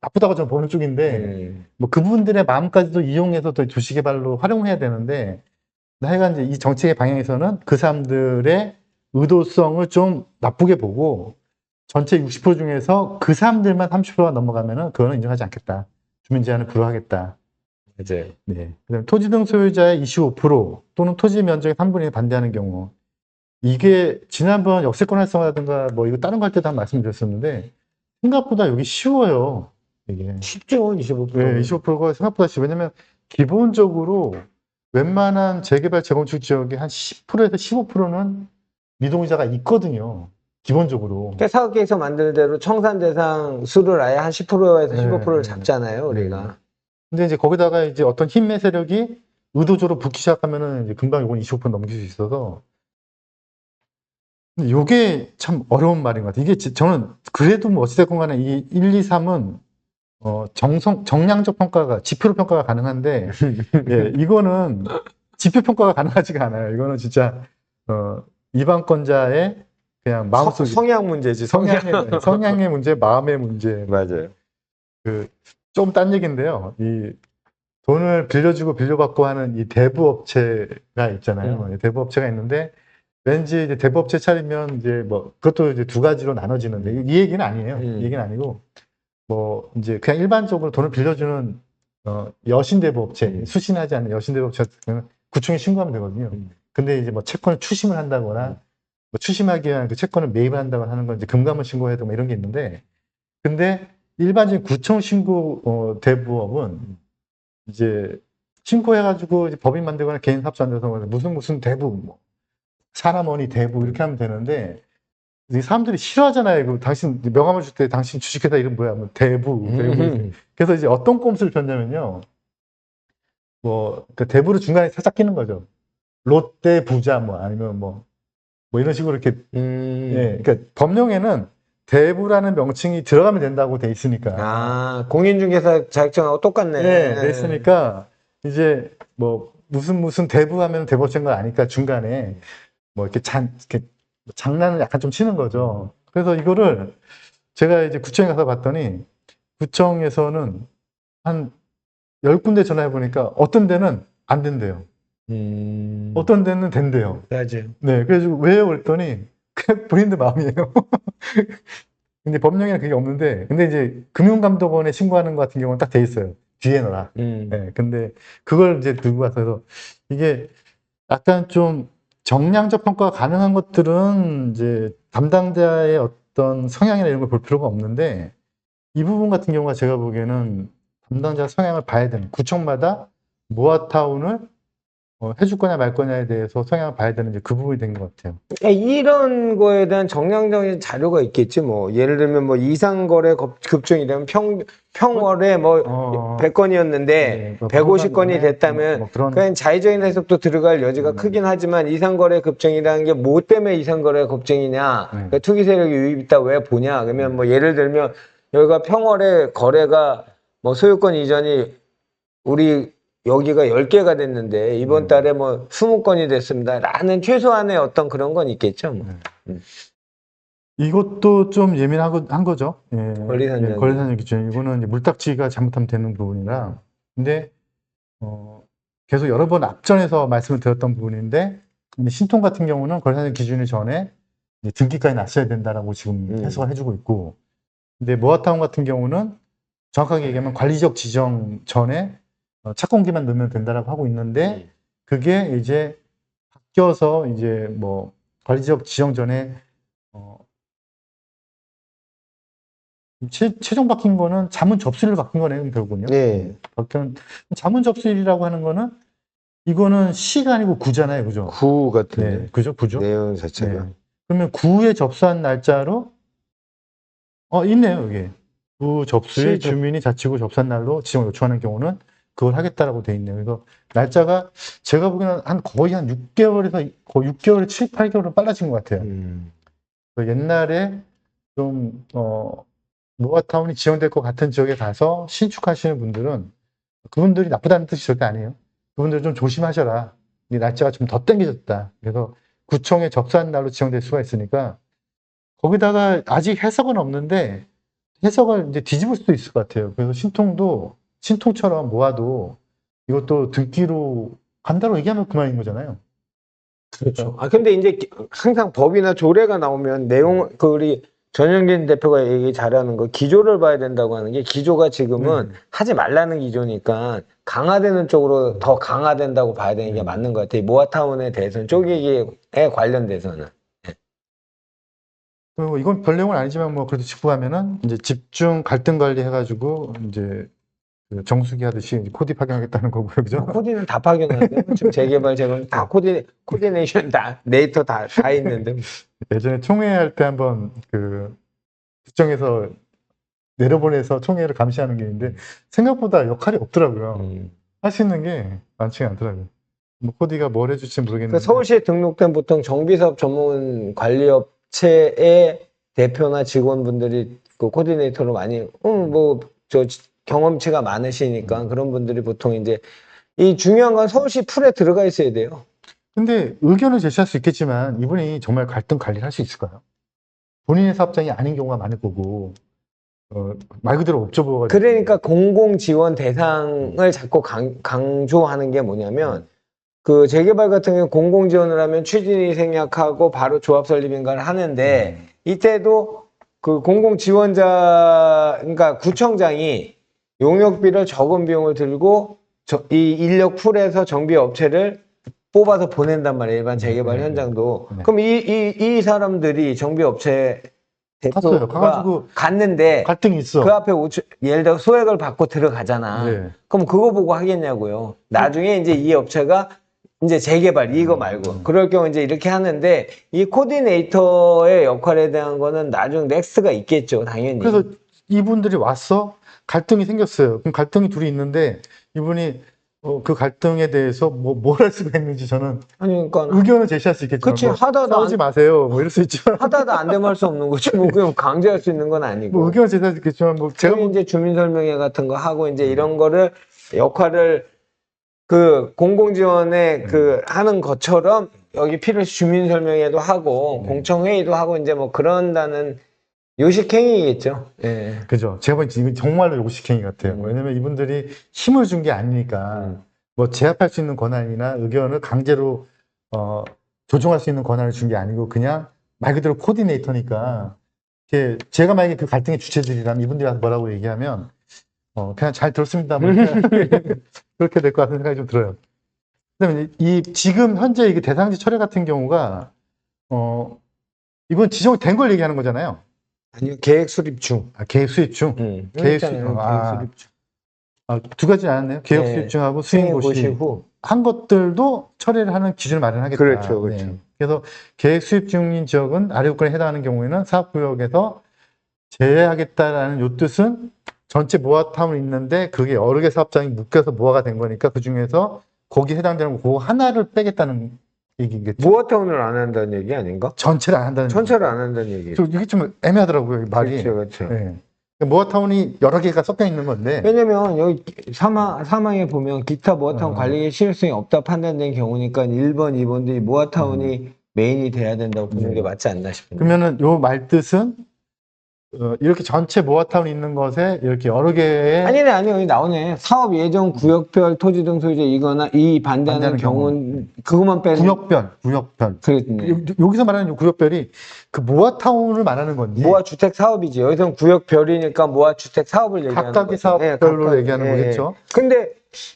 나쁘다고 저는 보는 쪽인데 뭐 그분들의 마음까지도 이용해서 또 도시개발로 활용해야 되는데 하여간 이제 이 정책의 방향에서는 그 사람들의 의도성을 좀 나쁘게 보고 전체 60% 중에서 그 사람들만 30%가 넘어가면은 그거는 인정하지 않겠다. 주민 제한을 불허하겠다. 맞아요. 네. 그다음에 토지 등 소유자의 25% 또는 토지 면적의 3분의 1 반대하는 경우 이게 지난번 역세권 활성화라든가 뭐 이거 다른 거 할 때도 한 말씀드렸었는데 생각보다 여기 쉬워요. 이게 쉽죠. 25%. 네, 25%가 생각보다 쉬워. 왜냐면 기본적으로 웬만한 재개발 재건축 지역에 한 10%에서 15%는 미동의자가 있거든요. 기본적으로. 사업계획서 만드는 대로 청산 대상 수를 아예 한 10%에서 15%를 잡잖아요, 우리가. 근데 이제 거기다가 이제 어떤 힘의 세력이 의도적으로 붙기 시작하면은 이제 금방 이건 25% 넘길 수 있어서. 근데 이게 참 어려운 말인 것 같아요. 이게 저는 그래도 뭐 어찌됐건 간에 이 1, 2, 3은 정량적 평가가, 지표로 평가가 가능한데, 예, 이거는 지표 평가가 가능하지가 않아요. 이거는 진짜, 이방권자의 그냥 마음속 성향 문제지, 성향의 문제, 마음의 문제. 맞아요. 좀 딴 얘기인데요. 이 돈을 빌려주고 빌려받고 하는 이 대부업체가 있잖아요. 대부업체가 있는데, 왠지 이제 대부업체 차리면 이제 뭐, 그것도 이제 두 가지로 나눠지는데, 이 얘기는 아니에요. 이 얘기는 아니고, 뭐, 이제 그냥 일반적으로 돈을 빌려주는 여신대부 업체, 수신하지 않는 여신대부 업체 같은 경우는 구청에 신고하면 되거든요. 근데 이제 뭐 채권을 추심을 한다거나 뭐 추심하기 위한 그 채권을 매입을 한다거나 하는 건 이제 금감원 신고해야 되고 뭐 이런 게 있는데, 근데 일반적인 구청 신고 대부업은 이제 신고해가지고 이제 법인 만들거나 개인 사업자 만들어서 무슨 대부, 뭐 사람원이 대부 이렇게 하면 되는데, 이 사람들이 싫어하잖아요. 그 당신 명함을 줄 때 당신 주식회사 이름 뭐야? 뭐 대부. 그래서 이제 어떤 꼼수를 폈냐면요. 뭐, 그 대부를 중간에 살짝 끼는 거죠. 롯데 부자, 뭐, 아니면 뭐 이런 식으로 이렇게, 예. 그러니까 법령에는 대부라는 명칭이 들어가면 된다고 돼 있으니까. 아, 공인중개사 자격증하고 똑같네. 예, 돼 있으니까, 이제 뭐, 무슨 대부 하면 대법제인 걸 아니까 중간에 뭐 이렇게 장난을 약간 좀 치는 거죠. 그래서 이거를 제가 이제 구청에 가서 봤더니, 구청에서는 한 10군데 전화해 보니까 어떤 데는 안 된대요. 어떤 데는 된대요. 맞아요. 네, 그래서 왜요? 그랬더니 그냥 본인들 마음이에요. 근데 법령에는 그게 없는데, 근데 이제 금융감독원에 신고하는 것 같은 경우는 딱 돼 있어요. 뒤에 넣어라. 네, 근데 그걸 이제 들고 와서 이게 약간 좀 정량적 평가가 가능한 것들은 이제 담당자의 어떤 성향이나 이런 걸 볼 필요가 없는데, 이 부분 같은 경우가 제가 보기에는 담당자 성향을 봐야 되는, 구청마다 모아타운을 해줄 거냐 말 거냐에 대해서 성향을 봐야 되는 이제 그 부분이 된 것 같아요. 이런 거에 대한 정량적인 자료가 있겠지, 뭐. 예를 들면, 뭐, 이상거래 급증이라면 평월에 뭐, 100건이었는데, 네, 뭐 150건이 됐다면, 뭐 그런 그냥 자의적인 해석도 들어갈 여지가 크긴 하지만, 이상거래 급증이라는 게 뭐 때문에 이상거래 급증이냐, 그러니까 투기 세력이 유입 있다 왜 보냐, 그러면 뭐, 예를 들면, 여기가 평월에 거래가, 뭐, 소유권 이전이 우리 여기가 10개가 됐는데 이번 달에 뭐 20건이 됐습니다. 라는 최소한의 어떤 그런 건 있겠죠. 뭐. 이것도 좀 예민한 거죠. 예, 권리상정. 권리상정 기준. 이거는 이제 물딱지가 잘못하면 되는 부분이라. 근데 계속 여러 번 앞전에서 말씀을 드렸던 부분인데, 신통 같은 경우는 권리상정 기준이 전에 이제 등기까지 났어야 된다라고 지금 해석을 해주고 있고, 근데 모아타운 같은 경우는 정확하게 얘기하면 관리적 지정 전에 착공기만 넣으면 된다라고 하고 있는데, 그게 이제 바뀌어서 이제 뭐 관리적 지정 전에 최종 바뀐 거는 자문 접수를 바뀐 거네요, 결국은요. 네. 자문 접수일이라고 하는 거는 이거는 시가 아니고 구잖아요, 그죠? 구 같은데. 네, 그죠, 구죠. 내용 자체가. 네. 그러면 구에 접수한 날짜로 있네요, 여기. 구 접수일 주민이 자치구 접수한 날로 지정을 요청하는 경우는 그걸 하겠다라고 돼 있네요. 그래서 날짜가 제가 보기에는 거의 한 6개월에서 거의 6개월, 7, 8개월은 빨라진 것 같아요. 옛날에 좀 모아타운이 지정될 것 같은 지역에 가서 신축하시는 분들은, 그분들이 나쁘다는 뜻이 절대 아니에요. 그분들 좀 조심하셔라. 이 날짜가 좀 더 땡겨졌다. 그래서 구청에 접수한 날로 지정될 수가 있으니까, 거기다가 아직 해석은 없는데 해석을 이제 뒤집을 수도 있을 것 같아요. 그래서 신통처럼 모아도 이것도 등기로 간다고 얘기하면 그만인 거잖아요. 그렇죠. 근데 이제 항상 법이나 조례가 나오면 우리 전영진 대표가 얘기 잘하는 거 기조를 봐야 된다고 하는 게, 기조가 지금은 하지 말라는 기조니까 강화되는 쪽으로 더 강화된다고 봐야 되는 게 맞는 것 같아요. 모아타운에 대해서는, 쪼개기에 관련돼서는. 그리고 이건 별 내용은 아니지만 뭐 그래도 짚고 가면은 이제 집중 갈등 관리 해가지고 이제 그 정수기 하듯이 이제 코디 파견하겠다는 거고요, 그죠? 코디는 다 파견하는데, 지금 재개발, 재건 다 코디네이션 다, 네이터 다 있는데. 예전에 총회 할 때 한번 그 구청에서 내려보내서 총회를 감시하는 게 있는데 생각보다 역할이 없더라고요. 할 수 있는 게 많지가 않더라고요. 뭐 코디가 뭘 해줄지 모르겠는데. 서울시에 등록된 보통 정비사업 전문 관리업체의 대표나 직원분들이 그 코디네이터로 많이, 경험치가 많으시니까 그런 분들이 보통 이제, 이 중요한 건 서울시 풀에 들어가 있어야 돼요. 근데 의견을 제시할 수 있겠지만 이분이 정말 갈등 관리를 할 수 있을까요? 본인의 사업장이 아닌 경우가 많을 거고, 말 그대로 업줘보가지고. 그러니까 공공지원 대상을 자꾸 강조하는 게 뭐냐면, 그 재개발 같은 경우 공공지원을 하면 취진이 생략하고 바로 조합 설립인가를 하는데, 이때도 그 공공지원자, 그러니까 구청장이 용역비를 적은 비용을 들고 이 인력 풀에서 정비 업체를 뽑아서 보낸단 말이에요. 일반 재개발 네, 현장도. 네. 그럼 이 사람들이 정비 업체 갔어요. 대표가 가가지고 갔는데 갈등이 있어. 그 앞에 예를 들어 소액을 받고 들어가잖아. 네. 그럼 그거 보고 하겠냐고요. 나중에 이제 이 업체가 이제 재개발 이거 말고 그럴 경우 이제 이렇게 하는데 이 코디네이터의 역할에 대한 거는 나중 넥스트가 있겠죠, 당연히. 그래서 이분들이 왔어? 갈등이 생겼어요. 그럼 갈등이 둘이 있는데 이분이 그 갈등에 대해서 뭘 할 수가 있는지 저는 아니 그러니까 의견을 제시할 수 있겠지만 그치, 뭐 하다도 싸우지 마세요. 뭐 이럴 수 있지만 하다도 안 되면 할 수 없는 거지. 뭐 그냥 강제할 수 있는 건 아니고. 뭐 의견을 제시할 수 있겠지만 뭐 제가 저희 이제 주민설명회 같은 거 하고 이제 이런 거를 역할을 그 공공지원에 그 하는 것처럼 여기 필요해서 주민설명회도 하고 공청회의도 하고 이제 뭐 그런다는 요식행위겠죠. 예. 그죠. 제가 보기엔 이건 정말로 요식행위 같아요. 왜냐면 이분들이 힘을 준 게 아니니까 뭐 제압할 수 있는 권한이나 의견을 강제로 조종할 수 있는 권한을 준 게 아니고 그냥 말 그대로 코디네이터니까 이렇게 제가 만약에 그 갈등의 주체들이라면 이분들이 와서 뭐라고 얘기하면 그냥 잘 들었습니다. 뭐 그렇게 될 것 같은 생각이 좀 들어요. 그다음에 이 지금 현재 이게 대상지 철회 같은 경우가 이건 지정이 된 걸 얘기하는 거잖아요. 아니요, 계획 수립 중. 계획 수립 중. 계획 수립, 계획 수립 중. 두 가지 나왔네요. 계획 네. 수립 중하고 수행 수행 고시 고시 후. 한 것들도 처리를 하는 기준을 마련하겠다. 그렇죠, 그렇죠. 네. 그래서 계획 수립 중인 지역은 아래 요건에 해당하는 경우에는 사업구역에서 제외하겠다라는 요 뜻은 전체 모아타운이 있는데 그게 여러 개 사업장이 묶여서 모아가 된 거니까 그 중에서 거기에 해당되는 거 하나를 빼겠다는 얘기겠죠. 모아타운을 안 한다는 얘기 아닌가? 전체를 안 한다는 전체를 안 한다는 얘기. 이게 좀 애매하더라고요, 말이. 그렇죠, 그렇죠. 네. 모아타운이 여러 개가 섞여 있는 건데 왜냐면 여기 사망에 보면 기타 모아타운 어. 관리 실효성이 없다 판단된 경우니까 1번, 2번들이 모아타운이 메인이 돼야 된다고 보는 네. 게 맞지 않나 싶은데. 그러면은 요 말뜻은 이렇게 전체 모아타운이 있는 것에 이렇게 여러 개의 아니네, 여기 나오네. 사업 예정 구역별 토지 등 소유자이거나 이 반대하는 반대하는 경우는 그것만 빼는. 구역별. 그랬네. 여기서 말하는 요 구역별이 그 모아타운을 말하는 건지 모아주택 사업이지. 여기서는 구역별이니까 모아주택 사업을 얘기하는 각각의 거죠. 사업별로 각각, 얘기하는 거겠죠. 근데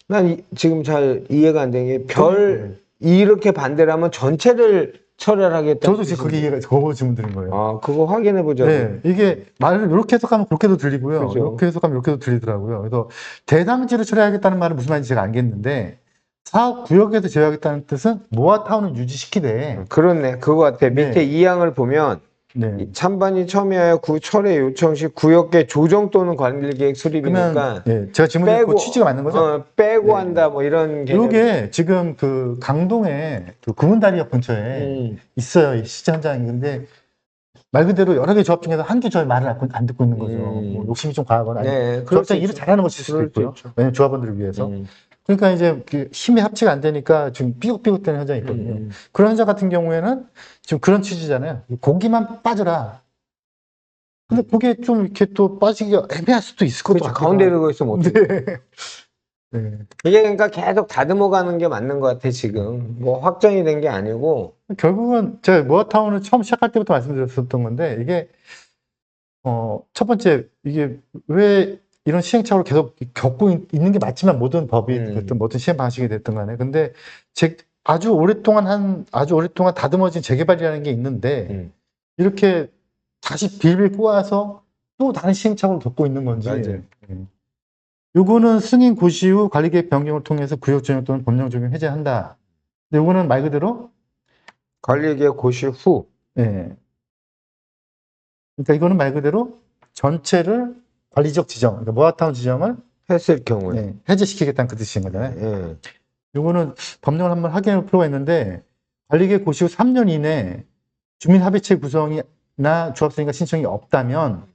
난 지금 잘 이해가 안 되는 게 이렇게 반대를 하면 전체를 처리하겠다. 저도 지금 그게 이해가 그거 질문 드린 거예요. 아, 그거 확인해 보자고. 네, 이게 말을 이렇게 해석하면 그렇게도 들리고요. 그죠. 이렇게 해석하면 이렇게도 들리더라고요. 그래서 대상지를 처리하겠다는 말은 무슨 말인지 제가 알겠는데 사업 구역에서 제외하겠다는 뜻은 모아타운을 유지시키되 그렇네. 그거 같아. 밑에 네. 2항을 보면 네. 찬반이 첨예하여 철회 요청 시 구역계 조정 또는 관리 계획 수립이니까 그러면 네, 제가 질문 듣고 취지가 맞는 거죠? 빼고 네. 한다 뭐 이런 개념. 이게 지금 그 강동에 그 구문다리역 근처에 있어요. 이 시제 현장이. 근데 말 그대로 여러 개 조합 중에서 한두 조합이 말을 안 듣고 있는 거죠. 뭐 욕심이 좀 강하거나 네, 조합장이 일을 잘하는 것일 수도 있고요. 왜냐면 조합원들을 위해서. 그러니까 이제 그 힘이 합치가 안 되니까 지금 삐걱삐걱대는 현장이 있거든요. 그런 현장 같은 경우에는 지금 그런 취지잖아요. 고기만 빠져라. 근데 그게 좀 이렇게 또 빠지기가 애매할 수도 있을 것도 그렇죠. 같아요. 가운데 들고 있으면 어떡해. 네. 이게 그러니까 계속 다듬어 가는 게 맞는 것 같아, 지금. 뭐 확정이 된 게 아니고. 결국은 제가 모아타운을 처음 시작할 때부터 말씀드렸었던 건데 이게 첫 번째 이게 왜 이런 시행착오를 계속 겪고 있는 게 맞지만 모든 법이 됐든 모든 시행 방식이 됐든 간에 근데 아주 오랫동안 다듬어진 재개발이라는 게 있는데 이렇게 다시 빌빌 꼬아서 또 다른 시행착오를 겪고 있는 건지 맞아요. 요거는 승인 고시 후 관리계획 변경을 통해서 구역 전용 또는 법령 적용 해제한다. 근데 요거는 말 그대로 관리계획 고시 후. 예. 그러니까 이거는 말 그대로 전체를 관리적 지정, 그러니까 모아타운 지정을 했을 경우에. 해제시키겠다는 그 뜻인 거잖아요. 예. 요거는 법령을 한번 확인해 볼 필요가 있는데 관리계획 고시 후 3년 이내 주민합의체 구성이나 조합선인가 신청이 없다면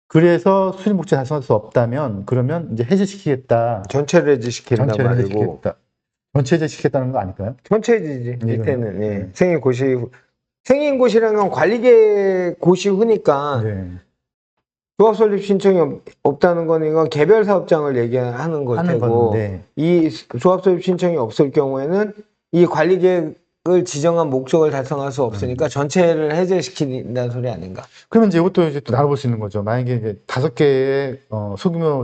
그래서 수립목적 달성할 수 없다면 그러면 이제 해제시키겠다. 전체를 해제시킨단 전체를 말이고. 해제시키겠다. 전체 해제시키겠다는 거 아닐까요? 전체 해제지. 네, 밑에는. 예. 네. 승인 고시 후. 승인 고시라는 건 관리계획 고시 후니까 네. 조합 설립 신청이 없다는 건 이건 개별 사업장을 얘기하는 걸 하는 테고 건데 이 조합 설립 신청이 없을 경우에는 이 관리계획 지정한 목적을 달성할 수 없으니까 전체를 해제시킨다는 소리 아닌가? 그러면 이제 이것도 이제 또 나눠볼 수 있는 거죠. 만약에 이제 5개의 소규모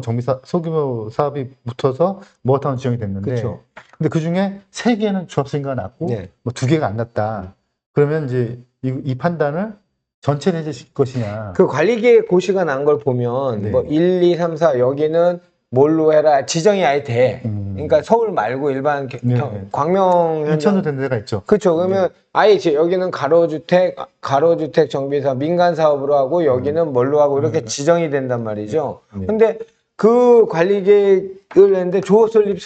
사업이 붙어서 모아타운 지정이 됐는데, 그렇죠. 근데 그 중에 3개는 중학생가 났고, 네. 뭐 2개가 안 났다. 그러면 이제 이 판단을 전체를 해제시킬 것이냐. 그 관리계획 고시가 난 걸 보면 네. 뭐 1, 2, 3, 4 여기는 뭘로 해라 지정이 아예 돼. 그러니까 서울 말고 일반 네. 광명 인천도 현장 된 데가 있죠. 그렇죠. 그러면 아예 여기는 가로주택 정비사 민간 사업으로 하고 여기는 뭘로 하고 이렇게 지정이 된단 말이죠. 네. 근데 그 관리계획을 했는데 조업 설립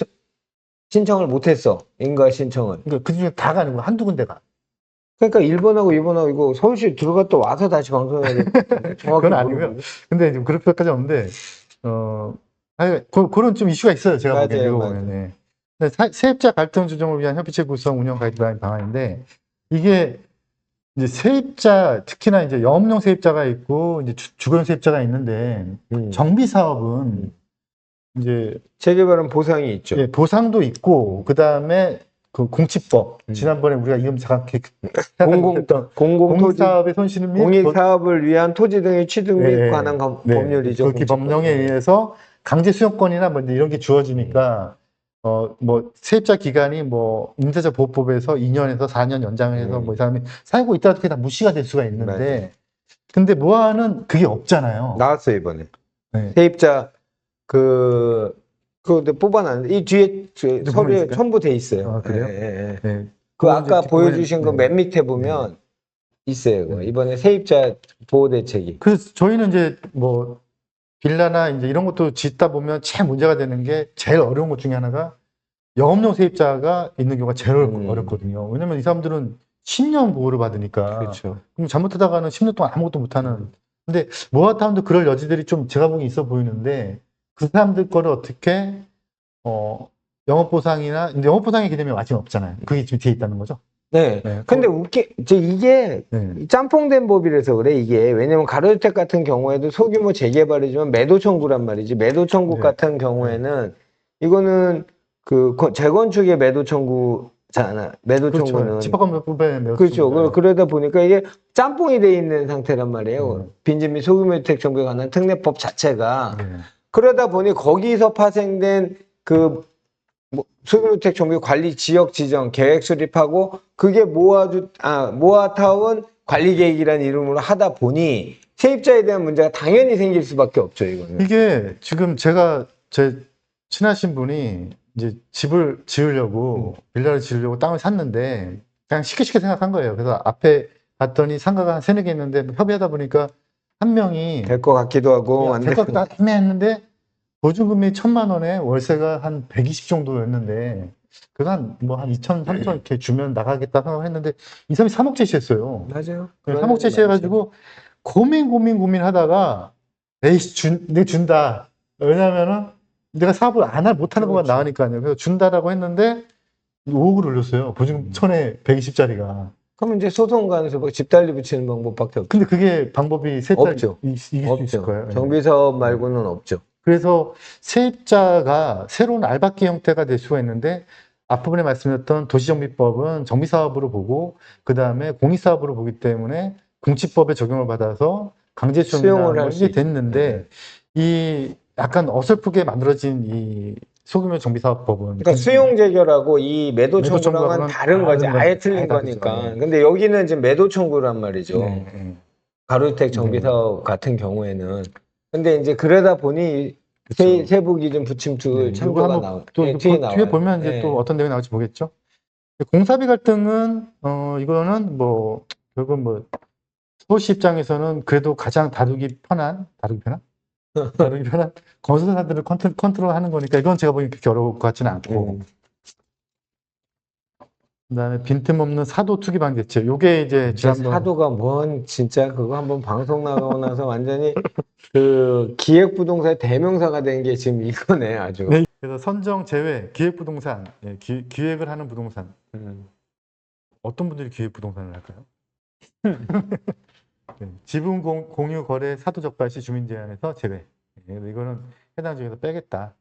신청을 못했어. 인가 신청을. 그러니까 그 중에 다가 아니고 한두 군데가. 그러니까 1번하고 2번하고 이거 서울시 들어갔다 와서 다시 방송해야 돼. 정확히 그건 아니고요. 모르고. 근데 지금 그렇게까지 없는데, 그런 좀 이슈가 있어요. 제가 맞아요, 보기엔 맞아요. 이거는. 네. 근데 세입자 갈등 조정을 위한 협의체 구성 운영 가이드라인 방안인데, 이게 이제 세입자, 특히나 이제 영업용 세입자가 있고, 이제 주거용 세입자가 있는데, 정비 사업은 이제 재개발은 보상이 있죠. 예, 보상도 있고, 그 다음에 그 공치법. 지난번에 우리가 이름 잠깐 공공토지 공사업의 손실 및 공익사업을 위한 토지 등의 취득 및 네, 관한 네, 법률이죠. 그 법령에 의해서 강제 수용권이나 뭐 이런 게 주어지니까 뭐 세입자 기간이 뭐 임대차 보호법에서 2년에서 4년 연장을 해서 뭐 이 사람이 살고 있다가 그게 다 무시가 될 수가 있는데 맞아요. 근데 모아는 그게 없잖아요. 나왔어요 이번에. 네. 세입자 그거 뽑아놨는데 이 뒤에 서류에 있을까요? 첨부돼 있어요. 그래요? 예, 예, 예. 네. 그 아까 보여주신 거 맨 밑에 네. 보면 있어요. 그거. 이번에 세입자 보호 대책이. 그래서 저희는 이제 뭐 빌라나 이제 이런 것도 짓다 보면 제일 문제가 되는 게 제일 어려운 것 중에 하나가 영업용 세입자가 있는 경우가 제일 어렵거든요. 왜냐면 이 사람들은 10년 보호를 받으니까. 그렇죠. 그럼 잘못하다가는 10년 동안 아무것도 못하는. 근데 모아타운도 그럴 여지들이 좀 제가 보기엔 있어 보이는데 그 사람들 거를 어떻게 영업보상이나 근데 영업보상의 개념이 아직 없잖아요. 그게 지금 뒤에 있다는 거죠. 네. 네. 근데 이게 네. 짬뽕된 법이라서 그래, 이게. 왜냐면 가로주택 같은 경우에도 소규모 재개발이지만 매도 청구란 말이지. 매도 청구 네. 같은 경우에는 이거는 재건축의 매도 청구잖아. 매도 그렇죠. 청구는. 집합건물법에 그렇죠. 그러다 보니까 이게 짬뽕이 돼 있는 상태란 말이에요. 빈집 및 소규모 주택 정비에 관한 특례법 자체가. 네. 그러다 보니 거기서 파생된 소규모주택 정비 관리 지역 지정 계획 수립하고 그게 모아타운 관리 계획이라는 이름으로 하다 보니 세입자에 대한 문제가 당연히 생길 수밖에 없죠, 이거는. 이게 지금 제가 제 친하신 분이 이제 집을 지으려고 빌라를 지으려고 땅을 샀는데 그냥 쉽게 생각한 거예요. 그래서 앞에 봤더니 상가가 한 3-4개 있는데 협의하다 보니까 한 명이 될 것 같기도 하고 안 될 될 것 같다 애매했는데 보증금이 1,000만 원에 월세가 한 120 정도였는데 그거 한 2,000, 3,000 이렇게 주면 나가겠다 생각을 했는데 이 사람이 3억 제시했어요. 맞아요. 3억 제시해가지고 고민 하다가 내가 준다. 왜냐면은 내가 사업을 못하는 것만 그렇죠. 나으니까요. 그래서 준다라고 했는데 5억을 올렸어요. 보증금 1,000에 120짜리가. 그럼 이제 소송 가면서 집달리 붙이는 방법밖에 없죠. 근데 그게 방법이 세입자 없죠. 이길 수 있을 없죠. 거예요. 정비사업 말고는 없죠. 그래서 세입자가 새로운 알바끼 형태가 될 수가 있는데 앞부분에 말씀드렸던 도시정비법은 정비사업으로 보고 그 다음에 공익사업으로 보기 때문에 공치법에 적용을 받아서 강제 수용을 할 수 됐는데 이 약간 어설프게 만들어진 이 소규모 정비사업법은 그러니까 수용 재결하고 이 매도 매도 청구랑은 청구하고는 다른 거지. 다른 아예 거죠. 틀린 아예 다르죠. 거니까. 네. 근데 여기는 지금 매도 청구란 말이죠. 네. 가로주택 정비사업 같은 경우에는. 근데 이제 그러다 보니 세부 기준 부침투 참조가 나오고 뒤에 보면 이제 또 어떤 내용이 나올지 보겠죠. 공사비 갈등은 이거는 뭐 결국 뭐 서울시 입장에서는 그래도 가장 다루기 편한 건설사들을 컨트롤하는 거니까 이건 제가 보기엔 그렇게 어려울 것 같지는 않고 그다음에 빈틈없는 사도 투기 방지책 요게 이제 지난번 사도가 뭔 진짜 그거 한번 방송 나가고 나서 완전히 그 기획부동산의 대명사가 된 게 지금 이거네 아주. 네, 그래서 선정 제외 기획부동산 기획을 하는 부동산 어떤 분들이 기획부동산을 할까요? 네, 지분 공유 거래 사도 적발 시 주민 제한에서 제외. 이거는 해당 지역에서 빼겠다.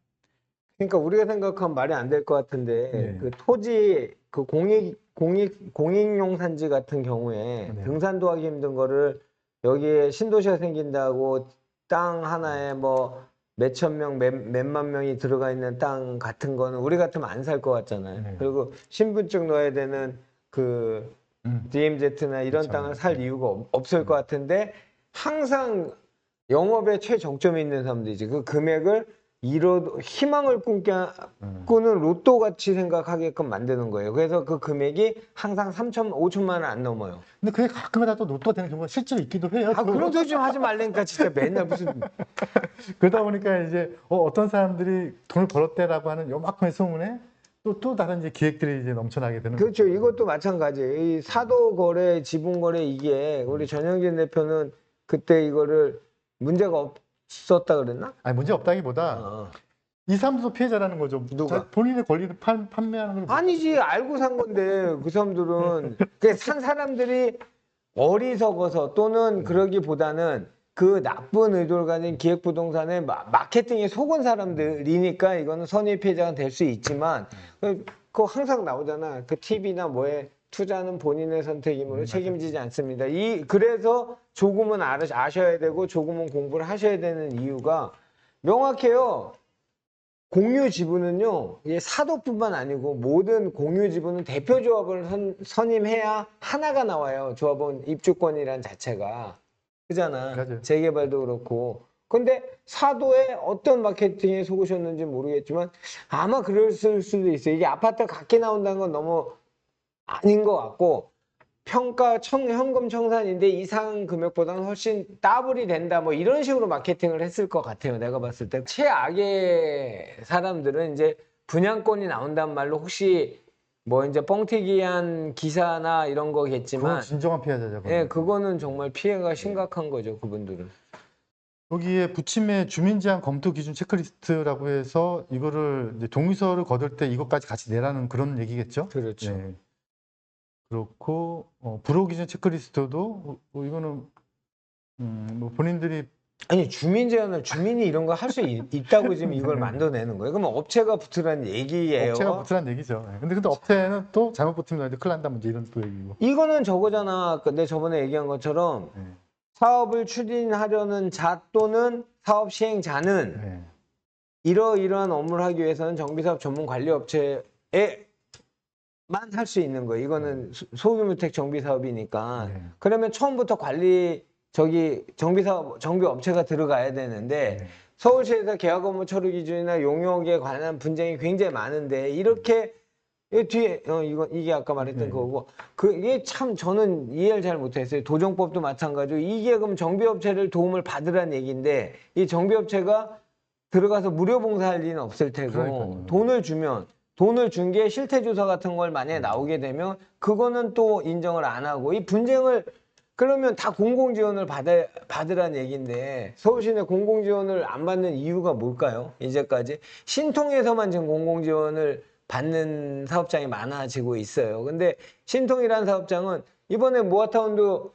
그러니까 우리가 생각하면 말이 안 될 것 같은데 네. 그 토지 그 공익 공익용 산지 같은 경우에 네. 등산도 하기 힘든 거를 여기에 신도시가 생긴다고 땅 하나에 뭐 몇천 명, 몇만 명이 들어가 있는 땅 같은 거는 우리 같으면 안 살 것 같잖아요. 네. 그리고 신분증 넣어야 되는 그 DMZ나 이런 그쵸. 땅을 살 이유가 없을 것 같은데 항상 영업의 최정점에 있는 사람들이지. 그 금액을 희망을 꾸는 로또 같이 생각하게끔 만드는 거예요. 그래서 그 금액이 항상 5천만 원 안 넘어요. 근데 그게 가끔가다 또 로또가 되는 경우가 실제로 있기도 해요. 아, 또. 그런 소리 좀 하지 말라니까 진짜 맨날 무슨. 그러다 보니까 이제 어떤 사람들이 돈을 벌었대라고 하는 요만큼의 소문에 또 다른 이제 기획들이 이제 넘쳐나게 되는 그렇죠. 거죠. 이것도 마찬가지예요. 이 사도 거래, 지분 거래 이게 우리 전영진 대표는 그때 이거를 문제가 없었다 그랬나? 아니 문제 없다기보다 어. 이 사람도 피해자라는 거죠. 누가? 본인의 권리를 판매하는 걸 아니지, 알고 산 건데 그 사람들은 그 산 사람들이 어리석어서 또는 그러기보다는 그 나쁜 의도를 가진 기획부동산의 마케팅에 속은 사람들이니까 이거는 선의 피해자가 될 수 있지만 그거 항상 나오잖아. 그 TV나 뭐에 투자는 본인의 선택이므로 책임지지 않습니다. 그래서 조금은 아셔야 되고 조금은 공부를 하셔야 되는 이유가 명확해요. 공유 지분은요, 이게 사도뿐만 아니고 모든 공유 지분은 대표 조합을 선임해야 하나가 나와요. 조합원 입주권이란 자체가. 그잖아. 맞아요. 재개발도 그렇고. 근데 사도에 어떤 마케팅에 속으셨는지 모르겠지만 아마 그랬을 수도 있어요. 이게 아파트 각기 나온다는 건 너무 아닌 것 같고 현금 청산인데 이상 금액보다는 훨씬 더블이 된다 뭐 이런 식으로 마케팅을 했을 것 같아요. 내가 봤을 때 최악의 사람들은 이제 분양권이 나온단 말로 혹시 뭐 이제 뻥튀기한 기사나 이런 그건 거겠지만 진정한 피해자죠. 예, 그거는 정말 피해가 심각한 거죠. 그분들은. 여기에 부침의 주민 제한 검토 기준 체크리스트라고 해서 이거를 이제 동의서를 거둘 때 이것까지 같이 내라는 그런 얘기겠죠? 그렇죠. 네. 그렇고 불허 기준 체크리스트도 이거는 뭐 본인들이 아니 주민 제한을 주민이 이런 거 할 수 있다고 지금 이걸 만들어내는 거예요. 그러면 업체가 붙으라는 얘기예요. 업체가 붙으란 얘기죠. 네. 근데 업체는 또 잘못 붙으면 큰일 난다 문제 이런 또 얘기고. 이거는 저거잖아. 내 저번에 얘기한 것처럼 네. 사업을 추진하려는 자 또는 사업 시행자는 네. 이러이러한 업무를 하기 위해서는 정비사업 전문 관리 업체에만 할 수 있는 거예요. 이거는 소규모택 정비 사업이니까. 네. 그러면 처음부터 정비 업체가 들어가야 되는데 네. 서울시에서 계약 업무 처리 기준이나 용역에 관한 분쟁이 굉장히 많은데 이렇게 이 뒤에 이게 아까 말했던 네. 거고 이게 참 저는 이해를 잘 못했어요. 도정법도 마찬가지고 이게 그럼 정비업체를 도움을 받으란 얘기인데 이 정비업체가 들어가서 무료 봉사할 리는 없을 테고 그러니까요. 돈을 준 게 실태조사 같은 걸 만약에 나오게 되면 그거는 또 인정을 안 하고 이 분쟁을 그러면 다 공공지원을 받으란 얘기인데 서울시내 공공지원을 안 받는 이유가 뭘까요? 이제까지 신통에서만 지금 공공지원을 받는 사업장이 많아지고 있어요. 근데 신통이라는 사업장은 이번에 모아타운도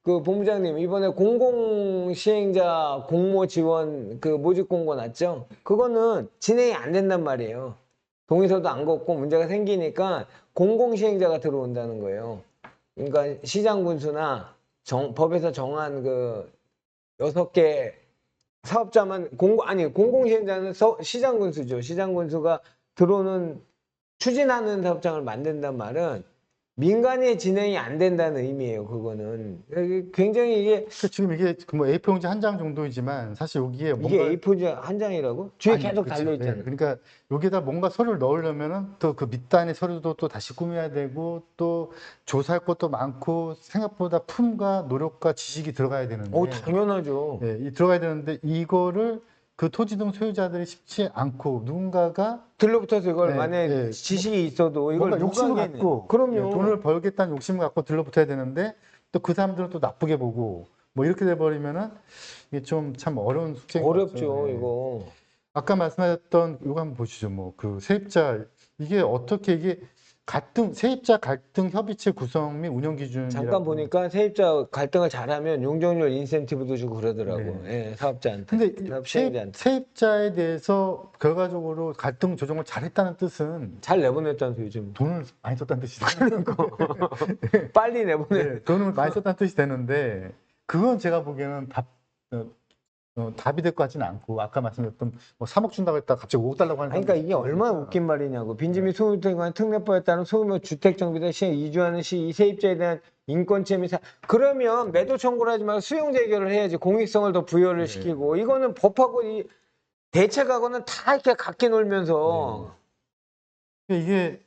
그 본부장님 이번에 공공시행자 공모 지원 그 모집 공고 났죠? 그거는 진행이 안 된단 말이에요. 동의서도 안 걷고 문제가 생기니까 공공시행자가 들어온다는 거예요. 그러니까 시장 군수나 법에서 정한 그 6개 사업자만 공공시행자는 시장 군수죠. 시장 군수가 들어오는 추진하는 사업장을 만든단 말은 민간이 진행이 안 된다는 의미예요. 그거는 굉장히 이게 지금 이게 뭐 A4 용지 한 장 정도이지만 사실 여기에 뭔가 A4 한 장이라고? 뒤에 아니, 계속 그쵸. 달려 있잖아요. 네, 그러니까 여기에다 뭔가 서류를 넣으려면은 또 그 밑단의 서류도 또 다시 꾸며야 되고 또 조사할 것도 많고 생각보다 품과 노력과 지식이 들어가야 되는데 당연하죠. 이 들어가야 되는데 이거를 그 토지등 소유자들이 쉽지 않고 누군가가 들러붙어서 이걸 네, 만약에 네. 지식이 있어도 이걸 뭔가 욕심을 누가 갖고 그럼요. 돈을 벌겠다는 욕심을 갖고 들러붙어야 되는데 또 그 사람들은 또 나쁘게 보고 뭐 이렇게 돼버리면은 이게 좀 참 어려운 숙제인 것 어렵죠, 같죠. 네. 이거. 아까 말씀하셨던 이거 한번 보시죠. 뭐 그 세입자 이게 어떻게 이게 세입자 갈등 협의체 구성 및 운영 기준이라고. 잠깐 보니까 세입자 갈등을 잘하면 용적률 인센티브도 주고 그러더라고. 예, 사업자한테. 근데 사업 시행자한테. 세입자에 대해서 결과적으로 갈등 조정을 잘했다는 뜻은 잘 내보냈다는 소리 좀. 돈을 많이 썼다는 뜻이 되는 거. 빨리 내보내. 돈을 많이 썼다는 뜻이 되는데 그건 제가 보기에는 답이 될 것 같지는 않고 아까 말씀드렸던 뭐 3억 준다고 했다가 갑자기 5억 달라고 하는 그러니까 사람도 이게 얼마나 있으니까. 웃긴 말이냐고. 빈집이 소유권에 관한 특례법에 따른 소규모 주택 정비대 시행 이주하는 시 이 세입자에 대한 인권침해 그러면 매도 청구를 하지 말고 수용 재결을 해야지 공익성을 더 부여를 시키고 이거는 법하고 이 대책하고는 다 이렇게 같게 놀면서 이게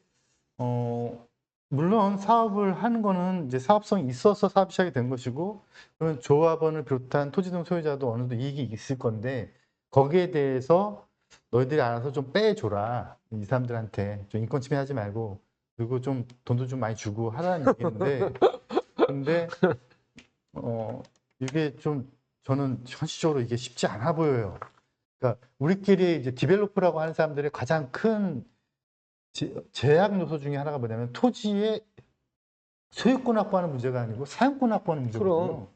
물론 사업을 하는 거는 이제 사업성이 있어서 사업 시작이 된 것이고 그러면 조합원을 비롯한 토지등 소유자도 어느 정도 이익이 있을 건데 거기에 대해서 너희들이 알아서 좀 빼줘라 이 사람들한테 좀 인권 침해하지 말고 그리고 좀 돈도 좀 많이 주고 하라는 얘기인데 근데 이게 좀 저는 현실적으로 이게 쉽지 않아 보여요. 그러니까 우리끼리 이제 디벨로퍼라고 하는 사람들의 가장 큰 제약 요소 중에 하나가 뭐냐면 토지의 소유권 확보하는 문제가 아니고 사용권 확보하는 문제거든요. 그럼.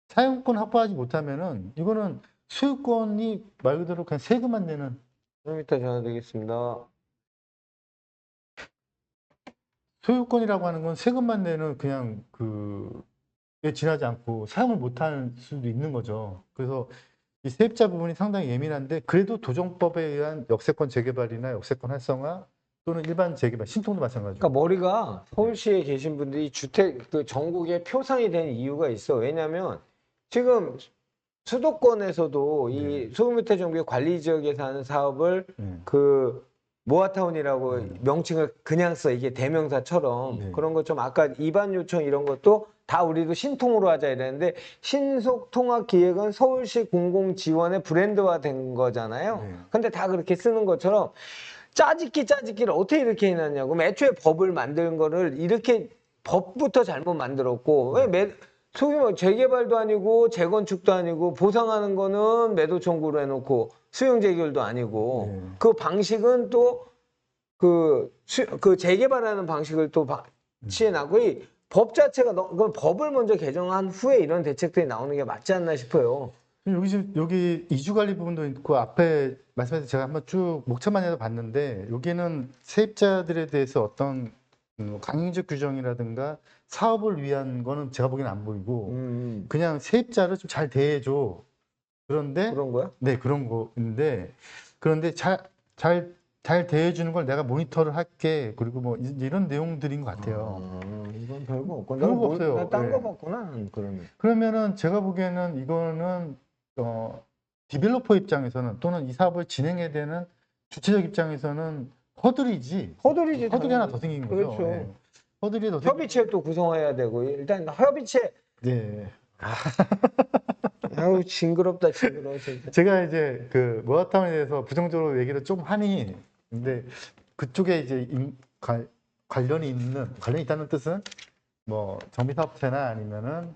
사용권 확보하지 못하면은 이거는 소유권이 말 그대로 그냥 세금만 내는 좀 이따 전화 드리겠습니다. 소유권이라고 하는 건 세금만 내는 그냥 그에 지나지 않고 사용을 못할 수도 있는 거죠. 그래서 이 세입자 부분이 상당히 예민한데 그래도 도정법에 의한 역세권 재개발이나 역세권 활성화 또는 일반 재개발 신통도 마찬가지고. 그러니까 머리가 서울시에 계신 분들이 주택 그 전국에 표상이 된 이유가 있어. 왜냐면 지금 수도권에서도 이 소규모주택 정비 관리 지역에서 하는 사업을 그 모아타운이라고 명칭을 그냥 써. 이게 대명사처럼 그런 것 좀 아까 입안 요청 이런 것도 다 우리도 신통으로 하자 이랬는데 신속통합기획은 서울시 공공지원의 브랜드화된 거잖아요. 근데 다 그렇게 쓰는 것처럼 짜집기를 어떻게 이렇게 해놨냐고. 애초에 법을 만든 거를 이렇게 법부터 잘못 만들었고 왜 소규모 재개발도 아니고 재건축도 아니고 보상하는 거는 매도 청구로 해놓고 수용 재결도 아니고 그 방식은 또 그 재개발하는 방식을 또 취해나고 이 법 자체가 그 법을 먼저 개정한 후에 이런 대책들이 나오는 게 맞지 않나 싶어요. 여기 이주관리 부분도 있고 앞에 말씀하신 제가 한번 쭉 목차만 해서 봤는데 여기는 세입자들에 대해서 어떤 강행적 규정이라든가 사업을 위한 거는 제가 보기에는 안 보이고 그냥 세입자를 좀 잘 대해줘. 그런데 그런 거야? 네 그런 거인데 그런데 잘 대해주는 걸 내가 모니터를 할게 그리고 뭐 이런 내용들인 것 같아요. 이건 별거 없고 별거 없어요. 딴거 네. 봤구나 그러면. 그러면은 제가 보기에는 이거는 디벨로퍼 입장에서는 또는 이 사업을 진행해야 되는 주체적 입장에서는 허들이지. 허들이 하나 더 생긴 거죠. 그렇죠. 예. 허들이 더 협의체 또 구성해야 되고 일단 협의체. 네. 아우 징그럽다 징그러워 진짜. 제가 이제 그 모아타운에 대해서 부정적으로 얘기를 좀 하니 근데 그쪽에 이제 관련이 있다는 뜻은 뭐 정비사업체나 아니면은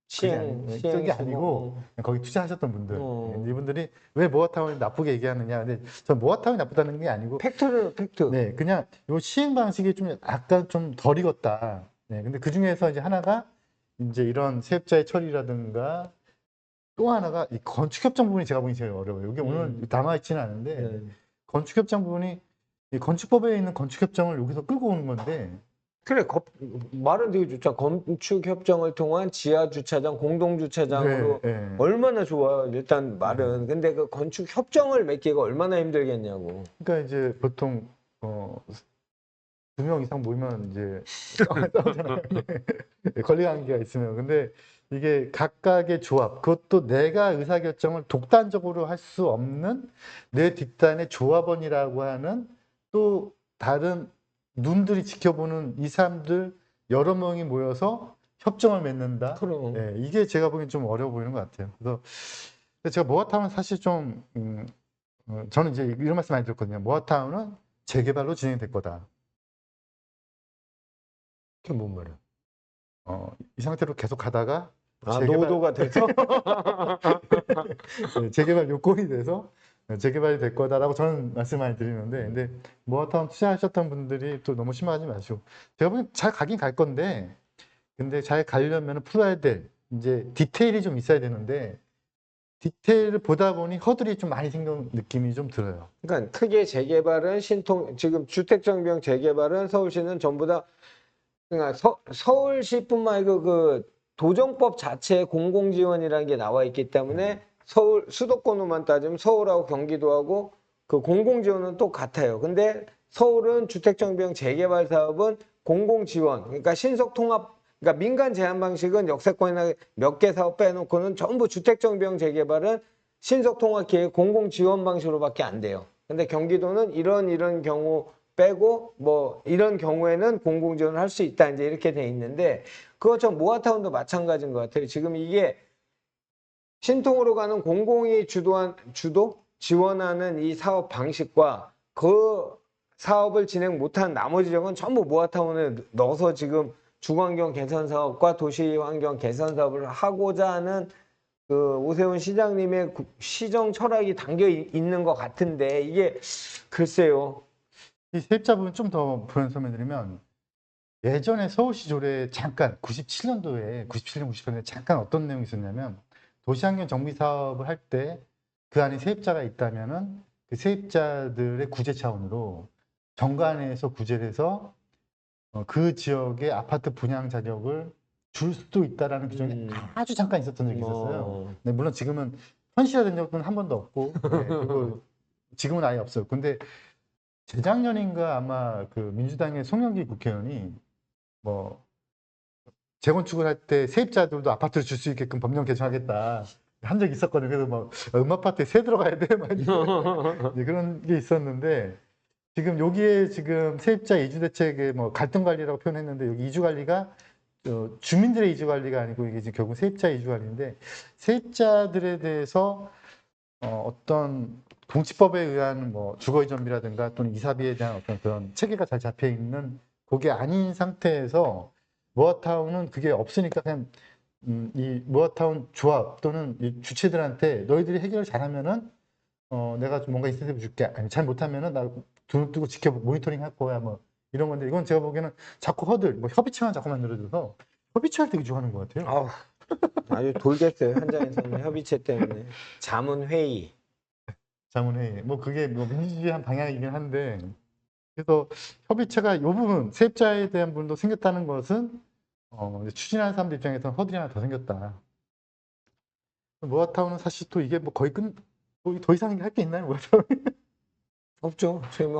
쪽이 아니고 거기 투자하셨던 분들 이분들이 왜 모아타운이 나쁘게 얘기하느냐 근데 전 모아타운이 나쁘다는 게 아니고 팩트. 네 그냥 요 시행 방식이 좀 약간 좀 덜 익었다. 네 근데 그 중에서 이제 하나가 이제 이런 세입자의 처리라든가 또 하나가 이 건축협정 부분이 제가 보기 제일 어려워요. 여기 오늘 남아있지는 않은데 건축협정 부분이 이 건축법에 있는 건축협정을 여기서 끌고 오는 건데 그래 말은 되게 좋죠. 건축 협정을 통한 지하 주차장 공동 주차장으로 얼마나 좋아. 일단 말은 근데 그 건축 협정을 맺기가 얼마나 힘들겠냐고. 그러니까 이제 보통 2명 이상 모이면 이제 싸우잖아요. 권리관계가 있으면 근데 이게 각각의 조합 그것도 내가 의사결정을 독단적으로 할 수 없는 내 뒷단의 조합원이라고 하는 또 다른 눈들이 지켜보는 이 사람들 여러 명이 모여서 협정을 맺는다. 그럼. 네, 이게 제가 보기엔 좀 어려워 보이는 것 같아요. 그래서 제가 모아타운은 사실 좀 저는 이제 이런 말씀 많이 들었거든요. 모아타운은 재개발로 진행될 거다. 그게 뭔 말이야? 이 상태로 계속 가다가 노도가 돼서 네, 재개발 요건이 돼서 재개발이 될 거다라고 저는 말씀 많이 드리는데, 근데 모아타운 투자하셨던 분들이 또 너무 실망하지 마시고, 제가 보기엔 잘 가긴 갈 건데, 근데 잘 가려면 풀어야 될 이제 디테일이 좀 있어야 되는데, 디테일을 보다 보니 허들이 좀 많이 생긴 느낌이 좀 들어요. 그러니까 크게 재개발은 지금 주택정비형 재개발은 서울시는 전부 다 그러니까 서울시뿐만 아니고 그 도정법 자체에 공공지원이라는 게 나와 있기 때문에 서울 수도권으로만 따지면 서울하고 경기도하고 그 공공지원은 똑같아요. 근데 서울은 주택정비형 재개발 사업은 공공지원, 그러니까 신속통합, 그러니까 민간 제한 방식은 역세권이나 몇 개 사업 빼놓고는 전부 주택정비형 재개발은 신속통합기획 공공지원 방식으로밖에 안 돼요. 근데 경기도는 이런 경우 빼고 뭐 이런 경우에는 공공지원을 할 수 있다 이제 이렇게 돼 있는데 그것처럼 모아타운도 마찬가지인 것 같아요. 지금 이게 신통으로 가는 공공이 지원하는 이 사업 방식과 그 사업을 진행 못한 나머지 지역은 전부 모아타운에 넣어서 지금 주거환경 개선 사업과 도시환경 개선 사업을 하고자 하는 그 오세훈 시장님의 시정 철학이 담겨 있는 것 같은데 이게 글쎄요. 이 세입자 부분 좀 더 설명드리면, 예전에 서울시 조례 잠깐 97년도에 97년 98년에 잠깐 어떤 내용이 있었냐면, 도시환경 정비 사업을 할 때 그 안에 세입자가 있다면은 그 세입자들의 구제 차원으로 정관에서 구제를 해서 그 지역의 아파트 분양 자격을 줄 수도 있다라는 규정이 아주 잠깐 있었던 적이 있었어요. 네, 물론 지금은 현실화된 적은 한 번도 없고, 네, 그리고 지금은 아예 없어요. 근데 재작년인가 아마 그 민주당의 송영길 국회의원이 뭐 재건축을 할 때 세입자들도 아파트를 줄 수 있게끔 법령 개정하겠다 한 적이 있었거든요. 그래서 뭐 아파트에 새 들어가야 돼, 막 이제 그런 게 있었는데, 지금 여기에 지금 세입자 이주 대책의 뭐 갈등 관리라고 표현했는데, 여기 이주 관리가 주민들의 이주 관리가 아니고 이게 지금 결국 세입자 이주 관리인데, 세입자들에 대해서 어떤 동치법에 의한 뭐 주거이전비라든가 또는 이사비에 대한 어떤 그런 체계가 잘 잡혀 있는 그게 아닌 상태에서 모아타운은 그게 없으니까 그냥 이 모아타운 조합 또는 이 주체들한테 너희들이 해결을 잘하면은 내가 좀 뭔가 인센티브 줄게, 아니 잘 못하면은 나 돈 두고 모니터링 할 거야, 뭐 이런 건데, 이건 제가 보기에는 자꾸 뭐 협의체만 자꾸 만들어줘서 협의체할 때 좋아하는 것 같아요. 아우, 아주 돌겠어요. 현장에서는 협의체 때문에. 자문회의. 자문회의. 뭐 그게 뭐 민주주의한 방향이긴 한데, 그래서 협의체가 이 부분 세입자에 대한 부분도 생겼다는 것은 이제 추진하는 사람들 입장에서는 허들이 하나 더 생겼다. 모아타운은 사실 또 이게 뭐 거의 더 이상 할 게 있나요, 모아타운? 없죠. 지금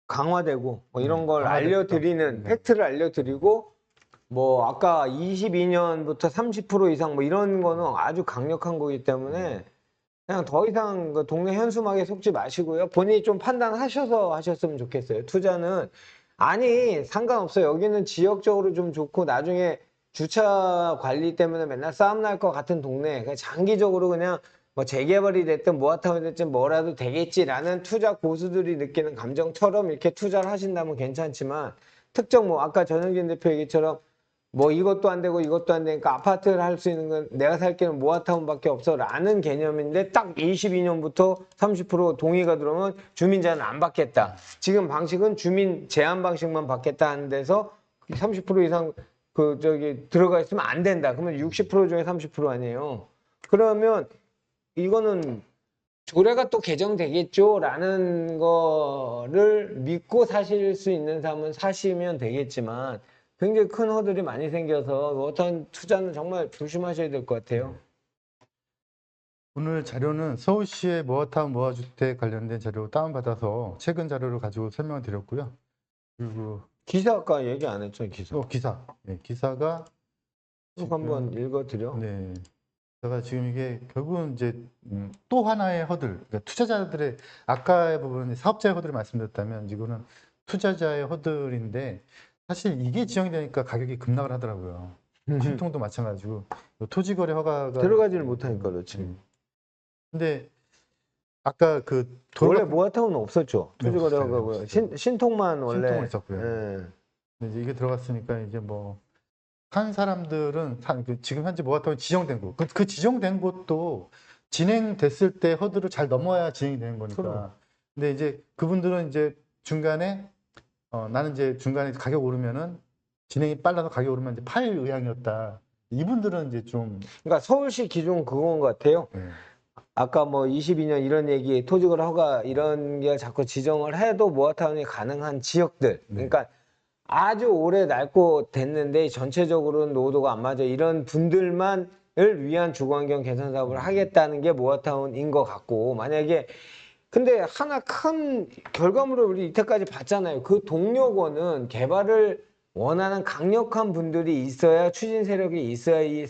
강화되고 뭐 이런 네, 걸 강화됐죠. 알려드리는 네. 팩트를 알려드리고 뭐 아까 22년부터 30% 이상 뭐 이런 거는 아주 강력한 거기 때문에 그냥 더 이상 그 동네 현수막에 속지 마시고요. 본인이 좀 판단하셔서 하셨으면 좋겠어요. 투자는 아니 상관없어요. 여기는 지역적으로 좀 좋고 나중에 주차 관리 때문에 맨날 싸움 날 것 같은 동네. 그냥 장기적으로 그냥 뭐 재개발이 됐든 모아타운이 됐든 뭐라도 되겠지라는 투자 고수들이 느끼는 감정처럼 이렇게 투자를 하신다면 괜찮지만 특정 뭐 아까 전영진 대표 얘기처럼 뭐 이것도 안 되고 이것도 안 되니까 아파트를 할 수 있는 건 내가 살 길은 모아타운밖에 없어 라는 개념인데 딱 22년부터 30% 동의가 들어오면 주민 제한 안 받겠다. 지금 방식은 주민 제한 방식만 받겠다 하는 데서 30% 이상 들어가 있으면 안 된다. 그러면 60% 중에 30% 아니에요. 그러면 이거는 조례가 또 개정되겠죠 라는 거를 믿고 사실 수 있는 사람은 사시면 되겠지만 굉장히 큰 허들이 많이 생겨서 어떤 투자는 정말 조심하셔야 될 것 같아요. 오늘 자료는 서울시의 모아타운 모아주택 관련된 자료 다운받아서 최근 자료를 가지고 설명을 드렸고요. 그리고 기사 아까 얘기 안 했죠, 기사. 기사. 네, 기사가 쭉 한번 읽어드려. 네. 제가 지금 이게 결국은 이제 또 하나의 허들, 그러니까 투자자들의 아까의 부분은 사업자의 허들을 말씀드렸다면 이거는 투자자의 허들인데, 사실 이게 지정이 되니까 가격이 급락을 하더라고요. 신통도 마찬가지고 토지거래 허가가 들어가지를 못하니까 그렇지. 근데 아까 그 원래 모아타운은 없었죠. 네, 토지거래 없었어요. 허가고요. 없었어요. 신통만 원래. 신통은 있었고요. 예. 근데 이제 이게 들어갔으니까 이제 뭐 한 사람들은 지금 현재 뭐 같으면 지정된 곳. 그 지정된 곳도 진행됐을 때 허들을 잘 넘어야 진행이 되는 거니까. 그럼. 근데 이제 그분들은 이제 중간에 나는 이제 중간에 가격 오르면은 진행이 빨라서 가격 오르면 이제 팔 의향이었다. 이분들은 이제 좀 그러니까 서울시 기준 그건 것 같아요. 네. 아까 뭐 22년 이런 얘기, 토지거래 허가 이런 게 자꾸 지정을 해도 모아타운이 가능한 지역들. 그러니까 아주 오래 낡고 됐는데 전체적으로는 노후도가 안 맞아. 이런 분들만을 위한 주거환경 개선 사업을 하겠다는 게 모아타운인 것 같고, 만약에 근데 하나 큰 결과물을 우리 이때까지 봤잖아요. 그 동료권은 개발을 원하는 강력한 분들이 있어야, 추진 세력이 있어야 이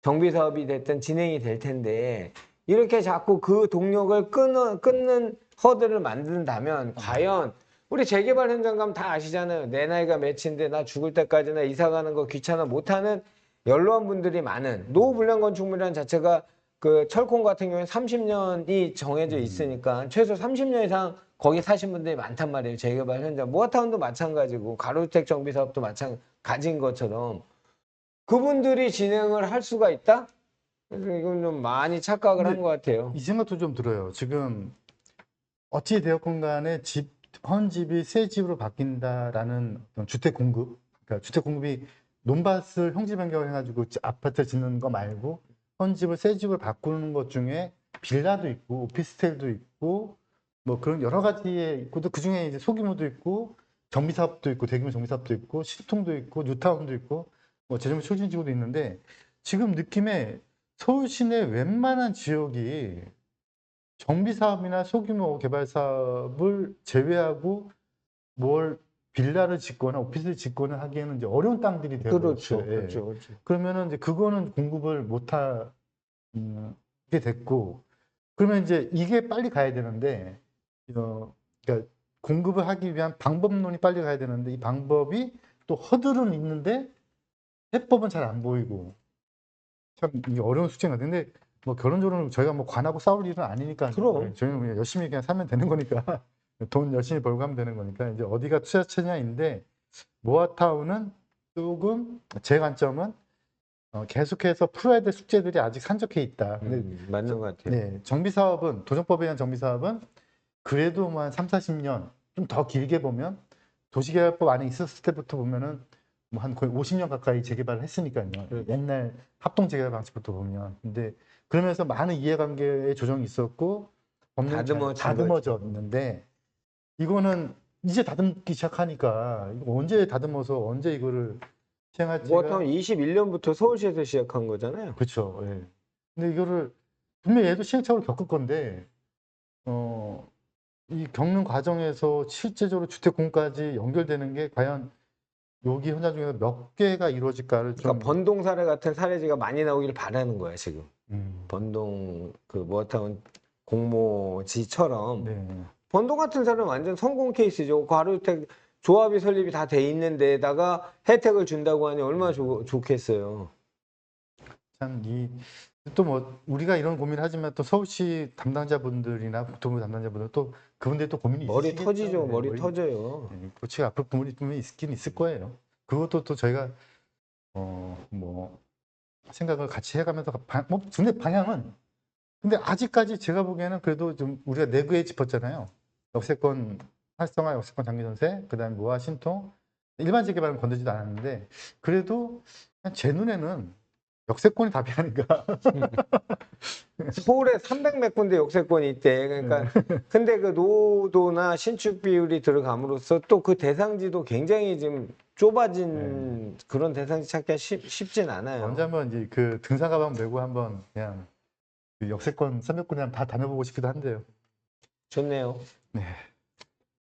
정비 사업이 됐든 진행이 될 텐데, 이렇게 자꾸 그 동력을 끊는 허들을 만든다면 과연 우리 재개발 현장 가면 다 아시잖아요. 내 나이가 몇인데 나 죽을 때까지나 이사 가는 거 귀찮아 못하는 연로한 분들이 많은 노후 불량 건축물이라는 자체가 그 철콘 같은 경우에 30년이 정해져 있으니까 최소 30년 이상 거기 사신 분들이 많단 말이에요. 재개발 현장. 모아타운도 마찬가지고 가로주택 정비 사업도 마찬가지인 것처럼 그분들이 진행을 할 수가 있다? 그래서 이건 좀 많이 착각을 한 것 같아요. 이 생각도 좀 들어요. 지금 어찌 되었건 간에 헌 집이 새 집으로 바뀐다라는 어떤 주택 공급, 그러니까 주택 공급이 논밭을 형지 변경을 해가지고 아파트 짓는 거 말고 헌 집을 새 집을 바꾸는 것 중에 빌라도 있고 오피스텔도 있고 뭐 그런 여러 가지에 있고 또 그중에 이제 소규모도 있고 정비 사업도 있고 대규모 정비 사업도 있고 신통도 있고 뉴타운도 있고 뭐 재정비 촉진지구도 있는데 지금 느낌에 서울 시내 웬만한 지역이 정비 사업이나 소규모 개발 사업을 제외하고 뭘 빌라를 짓거나 오피스를 짓거나 하기에는 이제 어려운 땅들이 그렇죠. 되어버렸어요. 예. 그렇죠. 그렇죠. 그러면은 이제 그거는 공급을 못하게 됐고, 그러면 이제 이게 빨리 가야 되는데, 그러니까 공급을 하기 위한 방법론이 빨리 가야 되는데 이 방법이 또 허들은 있는데 해법은 잘 안 보이고 참 이게 어려운 숙제인 것 같은데 뭐 결론적으로 저희가 뭐 관하고 싸울 일은 아니니까 그럼. 저희는 그냥 열심히 그냥 살면 되는 거니까 돈 열심히 벌고 하면 되는 거니까 이제 어디가 투자처냐인데 모아타운은 조금 제 관점은 계속해서 풀어야 될 숙제들이 아직 산적해 있다. 근데 맞는 것 같아요. 네, 정비 사업은 도정법에 의한 정비 사업은 그래도 뭐 한 3, 40년 좀 더 길게 보면 도시개발법 안에 있었을 때부터 보면은 뭐 한 거의 50년 가까이 재개발을 했으니까요. 옛날 합동 재개발 방식부터 보면. 근데 그러면서 많은 이해관계의 조정이 있었고 법률이 잘 다듬어졌는데 이거는 이제 다듬기 시작하니까 이거 언제 다듬어서 언제 이거를 시행할지가 모아타운 21년부터 서울시에서 시작한 거잖아요. 그렇죠. 예. 근데 이거를 분명히 얘도 시행착오를 겪을 건데 이 겪는 과정에서 실제적으로 주택 공급까지 연결되는 게 과연 여기 현장 중에서 몇 개가 이루어질까를 좀 그러니까 번동 사례 같은 사례지가 많이 나오길 바라는 거야 지금. 음, 번동 그 모아타운 공모지처럼 네. 번동 같은 사례는 완전 성공 케이스죠. 가로주택 조합이 설립이 다 돼 있는 데다가 혜택을 준다고 하니 얼마나 좋겠어요. 참 또 뭐 우리가 이런 고민을 하지만 또 서울시 담당자분들이나 국토부 담당자분들 또 그분들 또 고민이 머리 있으시겠죠. 터지죠. 네, 머리 터져요. 고치가 앞으로 부분이 분명히 있긴 있을 거예요. 그것도 또 저희가 뭐 생각을 같이 해가면서 뭐 근데 방향은 근데 아직까지 제가 보기에는 그래도 좀 우리가 내구에 짚었잖아요. 역세권 활성화, 역세권 장기 전세, 그다음에 모아 신통, 일반 재개발은 건드지도 않았는데 그래도 그냥 제 눈에는 역세권이 답이 아닌가. 서울에 300 몇 군데 역세권이 있대. 그러니까 근데 그 노도나 신축 비율이 들어감으로써 또 그 대상지도 굉장히 지금 좁아진 그런 대상지 찾기가 쉽진 않아요. 언제 한번 이제 그 등산 가방 메고 한번 그냥 그 역세권 300군데 다 다녀보고 싶기도 한데요. 좋네요. 네.